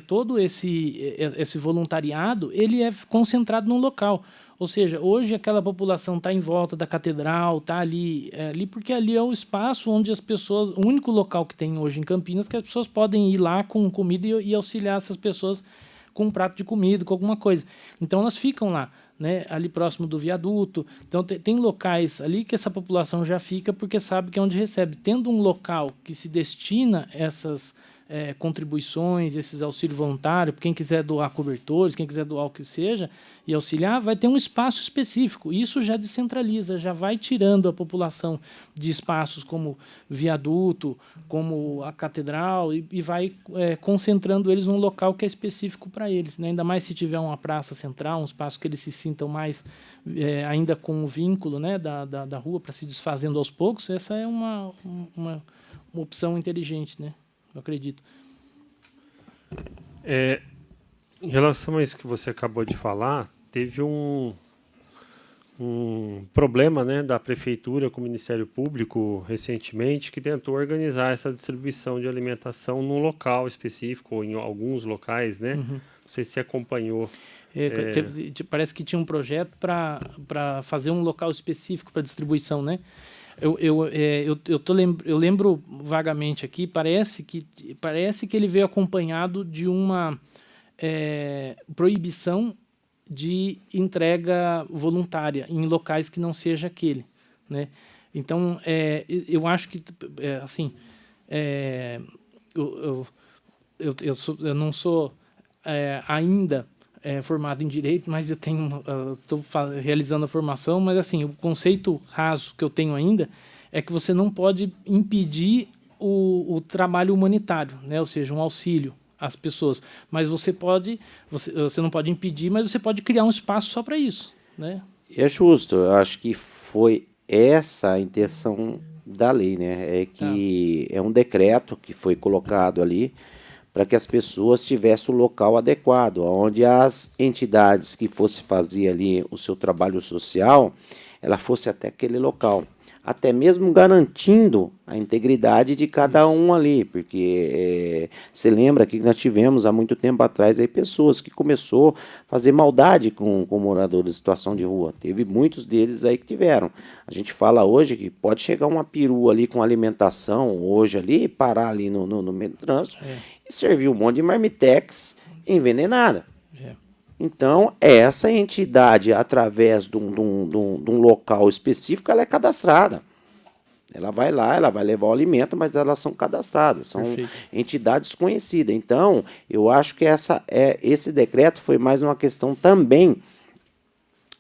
todo esse voluntariado, ele é concentrado num local. Ou seja, hoje aquela população está em volta da catedral, está ali porque ali é o espaço onde as pessoas, o único local que tem hoje em Campinas que as pessoas podem ir lá com comida e auxiliar essas pessoas com um prato de comida, com alguma coisa. Então elas ficam lá, né, ali próximo do viaduto. Então tem locais ali que essa população já fica porque sabe que é onde recebe. Tendo um local que se destina a essas contribuições, esses auxílios voluntários, quem quiser doar cobertores, quem quiser doar o que seja e auxiliar, vai ter um espaço específico. Isso já descentraliza, já vai tirando a população de espaços como viaduto, como a catedral e vai concentrando eles num local que é específico para eles, né? Ainda mais se tiver uma praça central, um espaço que eles se sintam mais ainda com o vínculo, né, da rua para se desfazendo aos poucos. Essa é uma opção inteligente, né? Eu acredito. Em relação a isso que você acabou de falar, teve um problema, né, da prefeitura com o Ministério Público recentemente que tentou organizar essa distribuição de alimentação num local específico ou em alguns locais, né? Não sei se você acompanhou. Parece que tinha um projeto para fazer um local específico para distribuição, né? Eu lembro vagamente aqui, parece que ele veio acompanhado de uma proibição de entrega voluntária em locais que não seja aquele, né? Então, eu acho que, assim, eu não sou ainda formado em Direito, mas eu estou realizando a formação, mas assim, o conceito raso que eu tenho ainda é que você não pode impedir o trabalho humanitário, né? Ou seja, um auxílio às pessoas, mas você não pode impedir, mas você pode criar um espaço só para isso, né? E é justo, eu acho que foi essa a intenção da lei, né? É que é um decreto que foi colocado ali para que as pessoas tivessem o local adequado, onde as entidades que fossem fazer ali o seu trabalho social, ela fosse até aquele local, até mesmo garantindo a integridade de cada um ali, porque você lembra que nós tivemos há muito tempo atrás aí pessoas que começou a fazer maldade com moradores em situação de rua, teve muitos deles aí que tiveram. A gente fala hoje que pode chegar uma perua ali com alimentação hoje ali, parar ali no meio do trânsito e servir um monte de marmitex envenenada. Então, essa entidade, através de um local específico, ela é cadastrada. Ela vai lá, ela vai levar o alimento, mas elas são cadastradas, são entidades conhecidas. Então, eu acho que esse decreto foi mais uma questão também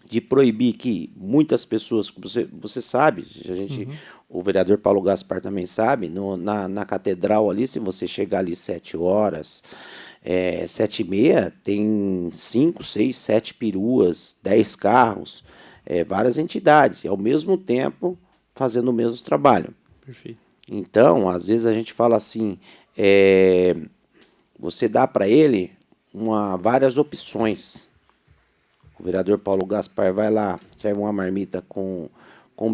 de proibir que muitas pessoas, você sabe, o vereador Paulo Gaspar também sabe, na catedral ali, se você chegar ali 7 horas... 7h30, tem 5, 6, 7 peruas, 10 carros, várias entidades, e ao mesmo tempo fazendo o mesmo trabalho. Perfeito. Então, às vezes a gente fala assim, você dá para ele várias opções. O vereador Paulo Gaspar vai lá, serve uma marmita com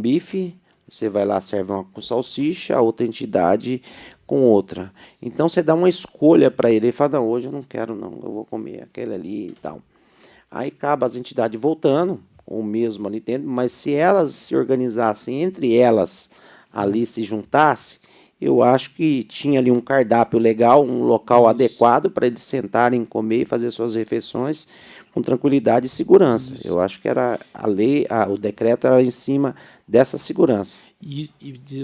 bife, você vai lá, serve uma com salsicha, a outra entidade com outra. Então você dá uma escolha para ele fala, não, hoje eu não quero não, eu vou comer aquele ali e tal. Aí acaba as entidades voltando, ou mesmo ali dentro, mas se elas se organizassem entre elas, ali se juntassem, eu acho que tinha ali um cardápio legal, um local adequado para eles sentarem, comer e fazer suas refeições com tranquilidade e segurança. Eu acho que era a lei, o decreto era em cima dessa segurança.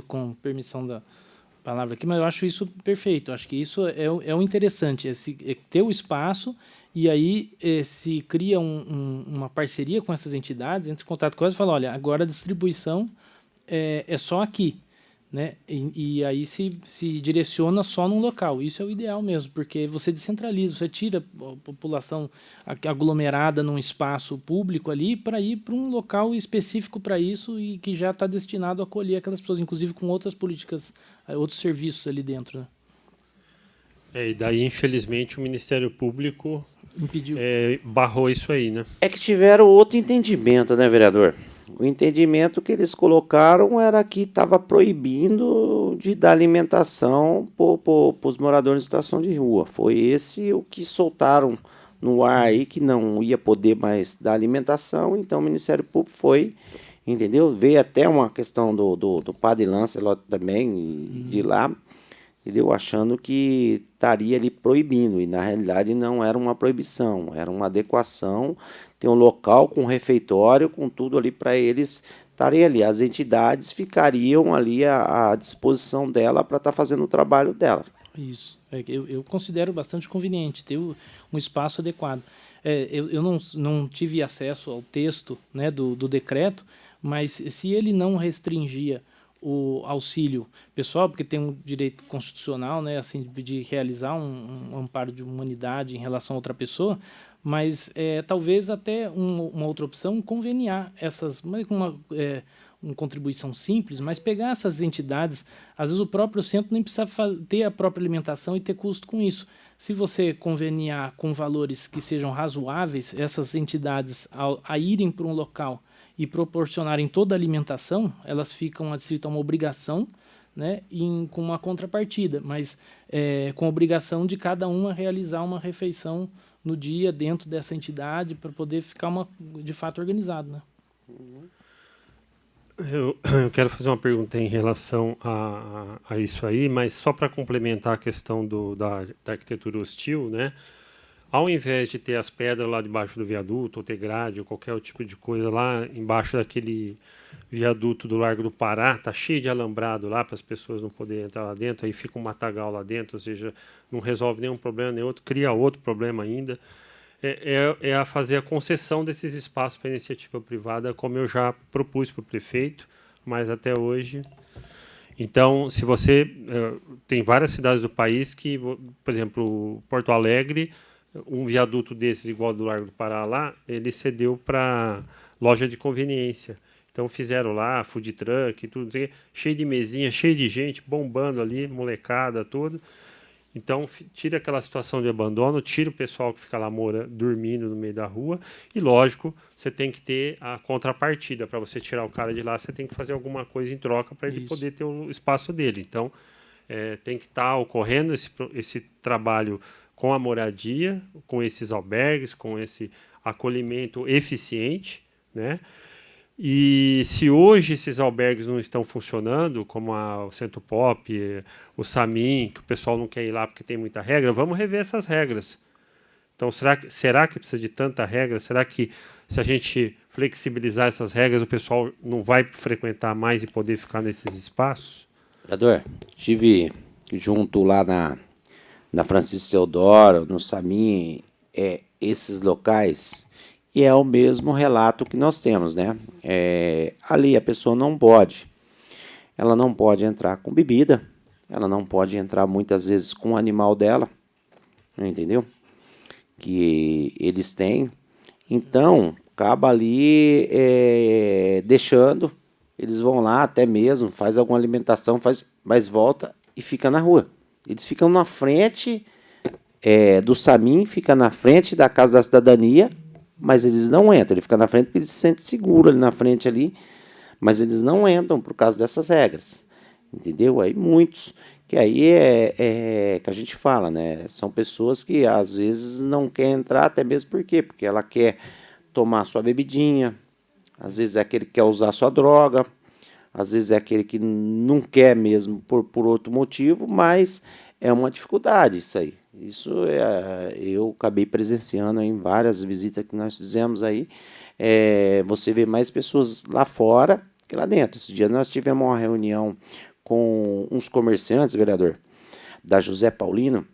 Com permissão da palavra aqui, mas eu acho isso perfeito. Eu acho que isso é o interessante, é ter o espaço e aí se cria uma parceria com essas entidades, entra em contato com elas e fala, olha, agora a distribuição é só aqui, né? E aí se direciona só num local. Isso é o ideal mesmo, porque você descentraliza, você tira a população aglomerada num espaço público ali para ir para um local específico para isso e que já está destinado a acolher aquelas pessoas, inclusive com outras políticas, outros serviços ali dentro, né? E daí, infelizmente, o Ministério Público impediu. Barrou isso aí, né? É que tiveram outro entendimento, né, vereador? O entendimento que eles colocaram era que estava proibindo de dar alimentação para os moradores em situação de rua. Foi esse o que soltaram no ar aí, que não ia poder mais dar alimentação, então o Ministério Público foi, entendeu? Veio até uma questão do padre Lancelot também, de lá, entendeu? Achando que estaria ali proibindo, e na realidade não era uma proibição, era uma adequação, tem um local com refeitório, com tudo ali para eles estarem ali. As entidades ficariam ali à disposição dela para estar fazendo o trabalho dela. Isso. Eu considero bastante conveniente ter um espaço adequado. Eu não tive acesso ao texto, né, do decreto, mas se ele não restringia o auxílio pessoal, porque tem um direito constitucional, né, assim, de realizar um amparo de humanidade em relação a outra pessoa, mas talvez até uma outra opção, conveniar essas, uma contribuição simples, mas pegar essas entidades, às vezes o próprio centro nem precisa ter a própria alimentação e ter custo com isso. Se você conveniar com valores que sejam razoáveis, essas entidades, a irem para um local e proporcionarem toda a alimentação, elas ficam adscritas a uma obrigação, né, com uma contrapartida, mas com a obrigação de cada uma realizar uma refeição no dia dentro dessa entidade para poder ficar de fato organizado, né? Eu quero fazer uma pergunta em relação a isso aí, mas só para complementar a questão da arquitetura hostil, né? Ao invés de ter as pedras lá debaixo do viaduto, ou ter grade, ou qualquer tipo de coisa lá embaixo daquele viaduto do Largo do Pará, tá cheio de alambrado lá para as pessoas não poderem entrar lá dentro, aí fica um matagal lá dentro, ou seja, não resolve nenhum problema, nem outro, cria outro problema ainda. É a fazer a concessão desses espaços para iniciativa privada, como eu já propus para o prefeito, mas até hoje. Então, se você... tem várias cidades do país que, por exemplo, Porto Alegre, um viaduto desses, igual ao do Largo do Pará lá, ele cedeu para loja de conveniência. Então, fizeram lá food truck, tudo, cheio de mesinha, cheio de gente, bombando ali, molecada, tudo. Então, tira aquela situação de abandono, tira o pessoal que fica lá dormindo no meio da rua e, lógico, você tem que ter a contrapartida. Para você tirar o cara de lá, você tem que fazer alguma coisa em troca para ele poder ter o espaço dele. Então, tem que estar ocorrendo esse trabalho com a moradia, com esses albergues, com esse acolhimento eficiente, né? E se hoje esses albergues não estão funcionando, como o Centro Pop, o Samin, que o pessoal não quer ir lá porque tem muita regra, vamos rever essas regras. Então, será que precisa de tanta regra? Será que se a gente flexibilizar essas regras, o pessoal não vai frequentar mais e poder ficar nesses espaços? Vereador, estive junto lá na Francisco Teodoro, no Samin, esses locais... E é o mesmo relato que nós temos, né? Ali a pessoa não pode. Ela não pode entrar com bebida. Ela não pode entrar muitas vezes com o animal dela. Entendeu? Que eles têm. Então, acaba ali deixando. Eles vão lá até mesmo, faz alguma alimentação, mas volta e fica na rua. Eles ficam na frente do Samin, fica na frente da Casa da Cidadania, mas eles não entram, ele fica na frente porque ele se sente seguro ali na frente ali, mas eles não entram por causa dessas regras, entendeu? Aí muitos, que aí que a gente fala, né? São pessoas que às vezes não querem entrar, até mesmo por quê? Porque ela quer tomar sua bebidinha, às vezes é aquele que quer usar sua droga, às vezes é aquele que não quer mesmo por outro motivo, mas é uma dificuldade isso aí. Isso eu acabei presenciando em várias visitas que nós fizemos aí. Você vê mais pessoas lá fora que lá dentro. Esse dia nós tivemos uma reunião com uns comerciantes, vereador, da José Paulino,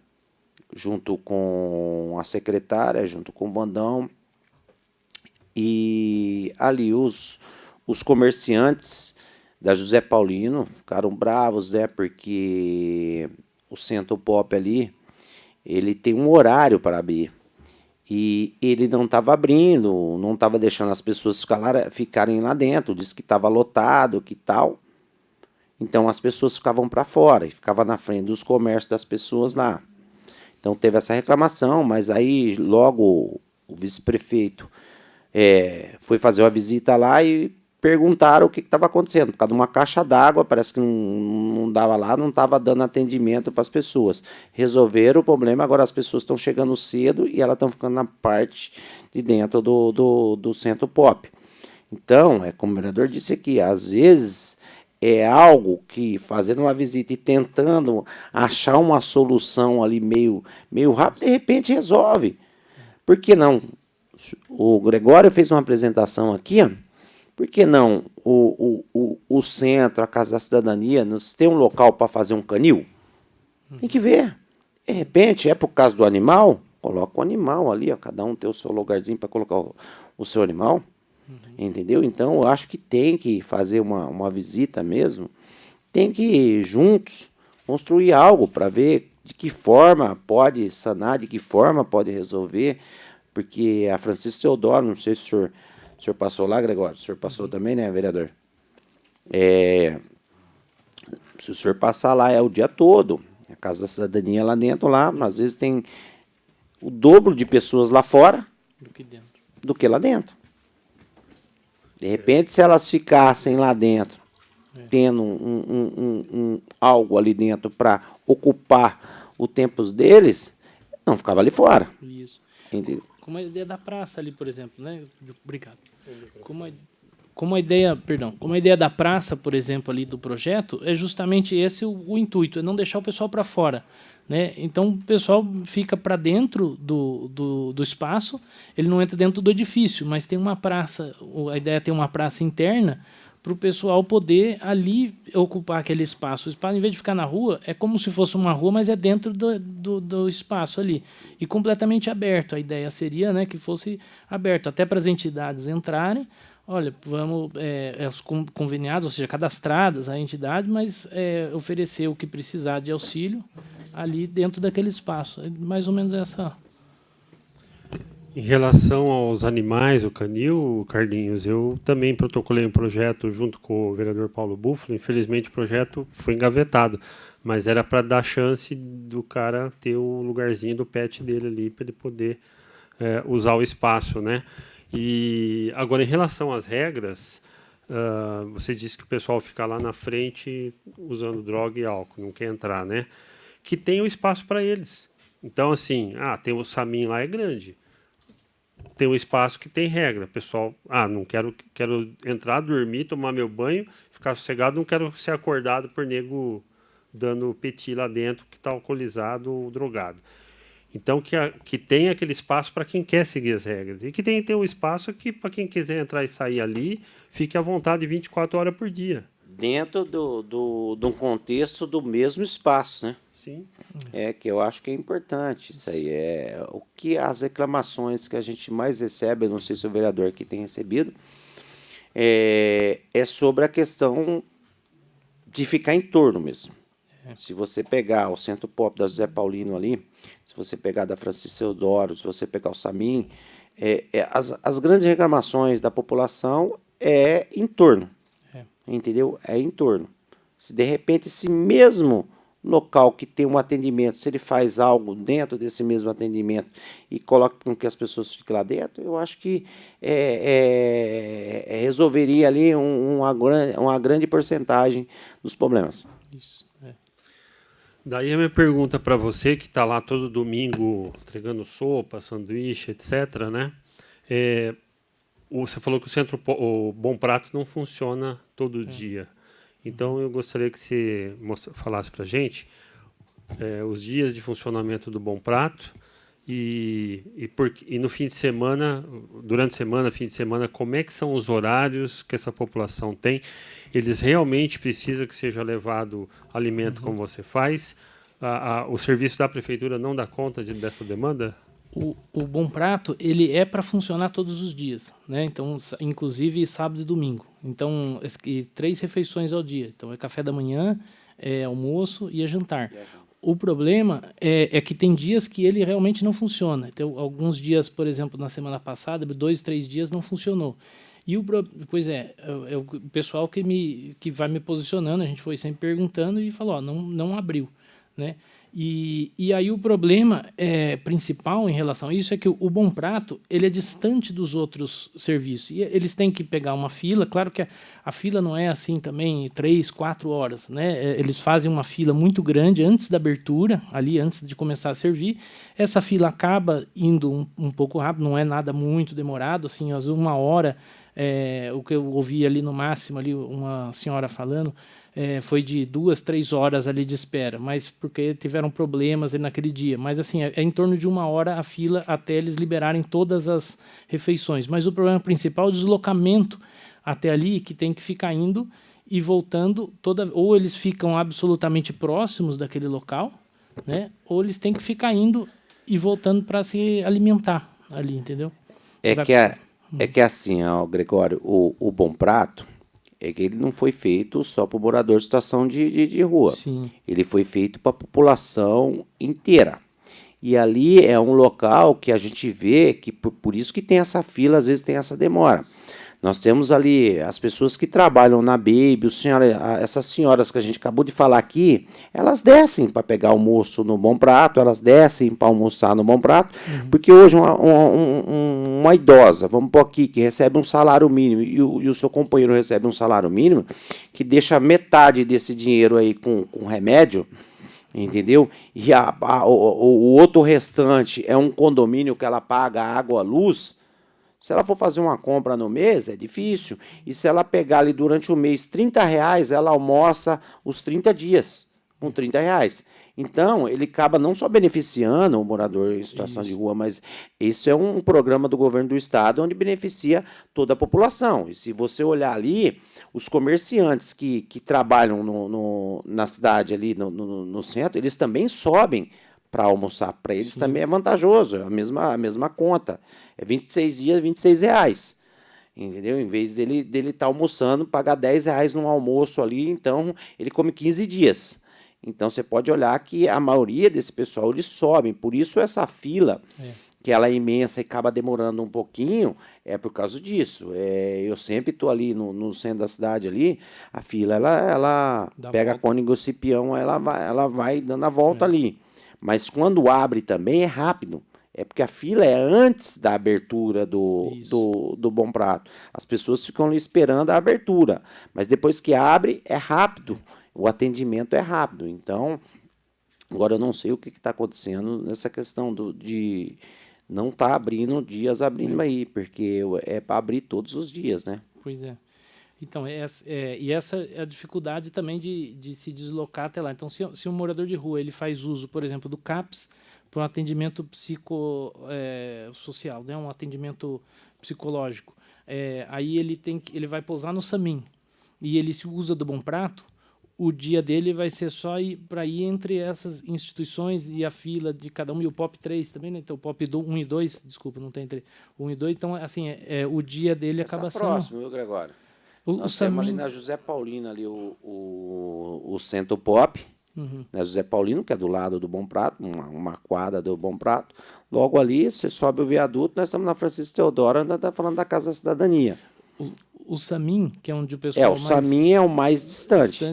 junto com a secretária, junto com o Vandão. E ali os comerciantes da José Paulino ficaram bravos, né? Porque o Centro Pop ali, ele tem um horário para abrir. E ele não estava abrindo, não estava deixando as pessoas ficarem lá dentro. Disse que estava lotado, que tal. Então as pessoas ficavam para fora e ficavam na frente dos comércios das pessoas lá. Então teve essa reclamação, mas aí logo o vice-prefeito foi fazer uma visita lá e perguntaram o que estava acontecendo, por causa de uma caixa d'água, parece que não dava lá, não estava dando atendimento para as pessoas. Resolveram o problema, agora as pessoas estão chegando cedo e elas estão ficando na parte de dentro do centro pop. Então, como o vereador disse aqui, às vezes é algo que, fazendo uma visita e tentando achar uma solução ali meio rápido, de repente resolve. Por que não? O Gregório fez uma apresentação aqui, ó. Por que não o centro, a Casa da Cidadania, nós tem um local para fazer um canil? Tem que ver. De repente, é por causa do animal, coloca o animal ali, ó, cada um tem o seu lugarzinho para colocar o seu animal. Entendeu? Então, eu acho que tem que fazer uma visita mesmo, tem que ir juntos construir algo para ver de que forma pode sanar, de que forma pode resolver, porque a Francisco Teodoro, não sei se o senhor passou lá, Gregório, o senhor passou também, né, vereador? Se o senhor passar lá, é o dia todo, a Casa da Cidadania lá dentro, lá, às vezes tem o dobro de pessoas lá fora do que lá dentro. De repente, se elas ficassem lá dentro, tendo algo ali dentro para ocupar o tempo deles, não ficava ali fora. Isso. Entendeu? Como a ideia da praça ali, por exemplo, né? Obrigado. Como a ideia da praça, por exemplo, ali do projeto, é justamente esse o intuito, é não deixar o pessoal para fora. Né? Então, o pessoal fica para dentro do espaço, ele não entra dentro do edifício, mas tem uma praça, a ideia é ter uma praça interna para o pessoal poder ali ocupar aquele espaço. O espaço, em vez de ficar na rua, é como se fosse uma rua, mas é dentro do espaço ali. E completamente aberto. A ideia seria, né, que fosse aberto, até para as entidades entrarem. Olha, vamos conveniadas, ou seja, cadastradas a entidade, mas oferecer o que precisar de auxílio ali dentro daquele espaço. É mais ou menos essa. Em relação aos animais, o canil, Carlinhos, eu também protocolei um projeto junto com o vereador Paulo Búfalo. Infelizmente, o projeto foi engavetado, mas era para dar chance do cara ter o lugarzinho do pet dele ali, para ele poder usar o espaço, né? E agora, em relação às regras, você disse que o pessoal fica lá na frente usando droga e álcool, não quer entrar, né? Que tem o espaço para eles. Então, assim, tem o Samin lá, é grande. Tem um espaço que tem regra. Pessoal, não quero entrar, dormir, tomar meu banho, ficar sossegado, não quero ser acordado por nego dando petit lá dentro que está alcoolizado ou drogado. Então, que tem aquele espaço para quem quer seguir as regras. E que tem um espaço que, para quem quiser entrar e sair ali, fique à vontade 24 horas por dia. Dentro de um contexto do mesmo espaço, né? Sim. Que eu acho que é importante isso aí. O que as reclamações que a gente mais recebe, eu não sei se o vereador aqui tem recebido, é sobre a questão de ficar em torno mesmo. Se você pegar o Centro Pop da José Paulino ali, se você pegar da Francisco Teodoro, se você pegar o Samin, as grandes reclamações da população é em torno. Entendeu? É em torno. Se de repente esse mesmo local que tem um atendimento, se ele faz algo dentro desse mesmo atendimento e coloca com que as pessoas fiquem lá dentro, eu acho que resolveria ali uma grande porcentagem dos problemas. Isso. Daí a minha pergunta para você, que está lá todo domingo entregando sopa, sanduíche, etc., né? Você falou que o Bom Prato não funciona todo dia. Então, eu gostaria que você falasse para a gente os dias de funcionamento do Bom Prato e no fim de semana, durante a semana, fim de semana, como é que são os horários que essa população tem? Eles realmente precisam que seja levado alimento como você faz? O serviço da prefeitura não dá conta dessa demanda? O Bom Prato, ele é para funcionar todos os dias, né? Então, inclusive sábado e domingo. Então, 3 refeições ao dia. Então, é café da manhã, almoço e jantar. O problema é que tem dias que ele realmente não funciona. Então, alguns dias, por exemplo, na semana passada, 2, 3 dias não funcionou. E o pessoal que vai me posicionando, a gente foi sempre perguntando e falou, não abriu. né? E aí o problema principal em relação a isso é que o Bom Prato ele é distante dos outros serviços. E eles têm que pegar uma fila. Claro que a fila não é assim também 3, 4 horas. Né? Eles fazem uma fila muito grande antes da abertura, ali antes de começar a servir. Essa fila acaba indo um pouco rápido, não é nada muito demorado, assim, às vezes 1 hora. O que eu ouvi ali no máximo, ali, uma senhora falando, foi de 2, 3 horas ali de espera, mas porque tiveram problemas ali naquele dia. Mas assim, é em torno de 1 hora a fila até eles liberarem todas as refeições. Mas o problema principal é o deslocamento até ali, que tem que ficar indo e voltando, ou eles ficam absolutamente próximos daquele local, né? Ou eles têm que ficar indo e voltando para se alimentar ali, entendeu? É que assim, ó, Gregório, o Bom Prato é que ele não foi feito só para o morador em situação de rua. Sim. Ele foi feito para a população inteira. E ali é um local que a gente vê que por isso que tem essa fila, às vezes tem essa demora. Nós temos ali as pessoas que trabalham na Baby, essas senhoras que a gente acabou de falar aqui, elas descem para pegar almoço no Bom Prato, elas descem para almoçar no Bom Prato, porque hoje uma idosa, vamos pôr aqui, que recebe um salário mínimo e o seu companheiro recebe um salário mínimo, que deixa metade desse dinheiro aí com remédio, entendeu? E o outro restante é um condomínio que ela paga água, luz. Se ela for fazer uma compra no mês, é difícil. E se ela pegar ali durante o mês R$30, ela almoça os 30 dias com R$30. Então, ele acaba não só beneficiando o morador em situação de rua, mas isso é um programa do governo do estado onde beneficia toda a população. E se você olhar ali, os comerciantes que trabalham na cidade, ali no centro, eles também sobem para almoçar. Para eles também é vantajoso, é a mesma conta. É 26 dias, R$26. Entendeu? Em vez dele estar almoçando, pagar R$10 num almoço ali, então ele come 15 dias. Então você pode olhar que a maioria desse pessoal eles sobem. Por isso essa fila, que ela é imensa e acaba demorando um pouquinho, é por causa disso. Eu sempre estou ali no centro da cidade ali, a fila ela pega a Cônigo Cipião, ela vai dando a volta ali. Mas quando abre também é rápido. É porque a fila é antes da abertura do Bom Prato. As pessoas ficam ali esperando a abertura. Mas depois que abre, é rápido. O atendimento é rápido. Então, agora eu não sei o que está acontecendo nessa questão de não estar abrindo dias abrindo aí. Porque é para abrir todos os dias, né? Pois é. Então, e essa é a dificuldade também de se deslocar até lá. Então, se um morador de rua ele faz uso, por exemplo, do CAPS para um atendimento psicossocial, né, um atendimento psicológico, aí ele vai pousar no SAMIM e ele se usa do Bom Prato, o dia dele vai ser só para ir entre essas instituições e a fila de cada um, e o POP 3 também, né? Então o POP 1 e 2, desculpa, não tem entre 1 e 2, então assim, o dia dele acaba sendo... próximo, viu, Gregório? Nós SAMIM... temos ali na José Paulino ali o Centro Pop, né, José Paulino, que é do lado do Bom Prato, uma quadra do Bom Prato. Logo ali, você sobe o viaduto, nós estamos na Francisco Teodoro, ainda está falando da Casa da Cidadania. O SAMIM, que é onde o pessoal SAMIM é o mais distante.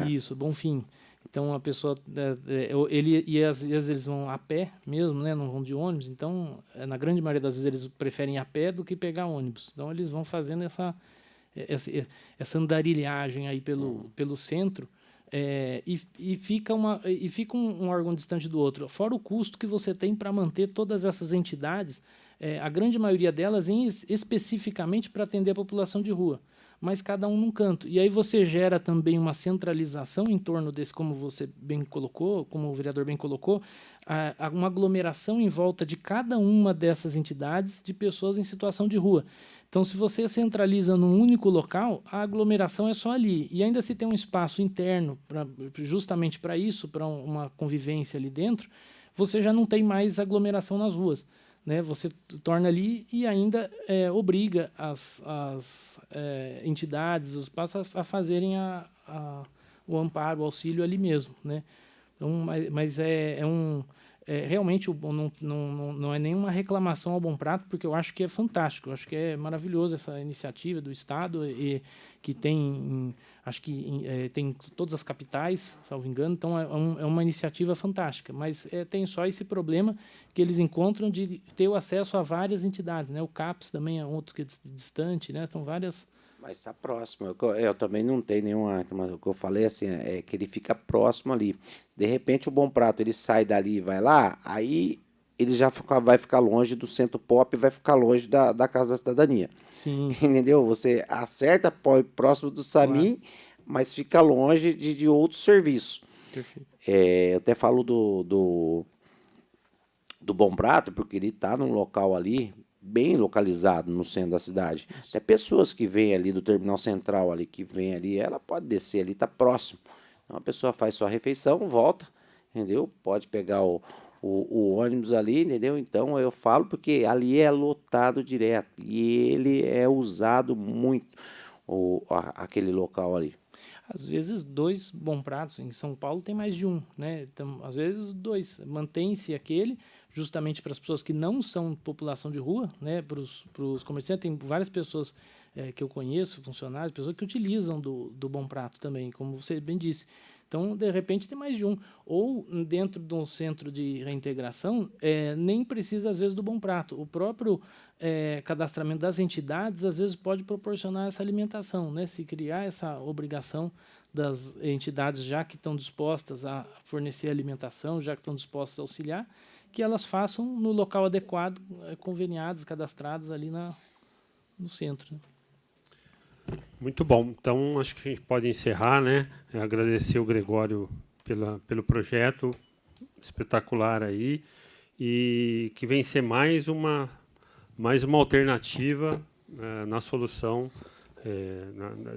Isso, Bonfim. Então a pessoa, às vezes eles vão a pé mesmo, né? Não vão de ônibus. Então, na grande maioria das vezes eles preferem ir a pé do que pegar ônibus. Então eles vão fazendo essa andarilhagem aí pelo centro. E fica um órgão distante do outro. Fora o custo que você tem para manter todas essas entidades, a grande maioria delas especificamente para atender a população de rua, mas cada um num canto. E aí você gera também uma centralização em torno desse, como você bem colocou, como o vereador bem colocou, uma aglomeração em volta de cada uma dessas entidades de pessoas em situação de rua. Então, se você centraliza num único local, a aglomeração é só ali. E ainda se tem um espaço interno justamente para isso, para uma convivência ali dentro, você já não tem mais aglomeração nas ruas, né? Você torna ali e ainda obriga as entidades, os espaços a fazerem o amparo, o auxílio ali mesmo, né? Então, mas realmente não é nenhuma reclamação ao Bom Prato, porque eu acho que é fantástico, eu acho que é maravilhoso essa iniciativa do Estado, e que tem, acho que tem em todas as capitais, salvo engano, então é uma iniciativa fantástica, mas tem só esse problema que eles encontram de ter o acesso a várias entidades, né? O CAPS também é outro que é distante, né? Então várias... Mas está próximo. Eu também não tenho nenhuma... O que eu falei assim, é que ele fica próximo ali. De repente o Bom Prato ele sai dali e vai lá, aí ele já vai ficar longe do Centro Pop, vai ficar longe da Casa da Cidadania. Sim. Entendeu? Você acerta próximo do Samim, claro, mas fica longe de outros serviços. Perfeito. Eu até falo do Bom Prato, porque ele está num local ali bem localizado no centro da cidade. Isso. Até pessoas que vêm ali do terminal central ali, que vem ali, ela pode descer ali, está próximo. Então a pessoa faz sua refeição, volta, entendeu? Pode pegar o ônibus ali, entendeu? Então eu falo porque ali é lotado direto e ele é usado muito, aquele local ali. Às vezes 2 Bom Pratos, em São Paulo tem mais de um, né? Então, às vezes 2, mantém-se aquele, justamente para as pessoas que não são população de rua, né? Para os comerciantes, tem várias pessoas que eu conheço, funcionários, pessoas que utilizam do Bom Prato também, como você bem disse. Então, de repente, tem mais de um. Ou, dentro de um centro de reintegração, nem precisa, às vezes, do Bom Prato. O próprio cadastramento das entidades, às vezes, pode proporcionar essa alimentação, né? Se criar essa obrigação das entidades, já que estão dispostas a fornecer alimentação, já que estão dispostas a auxiliar, que elas façam no local adequado, conveniadas, cadastradas ali no centro, né? Muito bom. Então, acho que a gente pode encerrar, né? Agradecer o Gregório pelo projeto espetacular aí, e que vem ser mais uma alternativa na solução,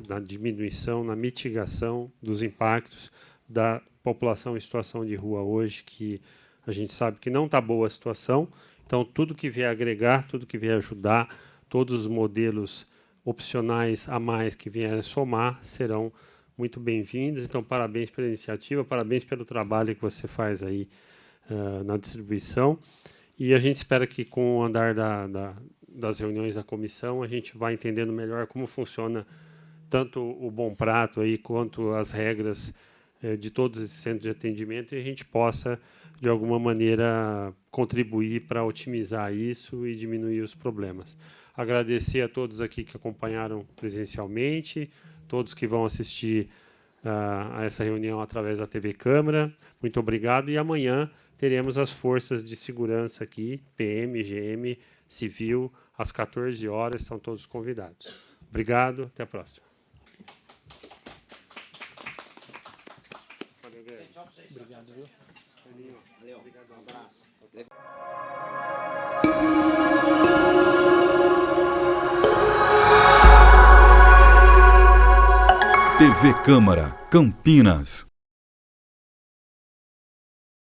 na diminuição, na mitigação dos impactos da população em situação de rua hoje, que a gente sabe que não está boa a situação. Então, tudo que vier agregar, tudo que vier ajudar, todos os modelos opcionais a mais que vierem somar serão muito bem-vindos. Então, parabéns pela iniciativa, parabéns pelo trabalho que você faz aí na distribuição. E a gente espera que, com o andar das reuniões da comissão, a gente vai entendendo melhor como funciona tanto o Bom Prato aí, quanto as regras de todos esses centros de atendimento, e a gente possa, de alguma maneira, contribuir para otimizar isso e diminuir os problemas. Agradecer a todos aqui que acompanharam presencialmente, todos que vão assistir a essa reunião através da TV Câmara. Muito obrigado. E amanhã teremos as forças de segurança aqui, PM, GM, Civil, às 14 horas. Estão todos convidados. Obrigado. Até a próxima. Obrigado, viu? Valeu. Obrigado. Um abraço. TV Câmara, Campinas.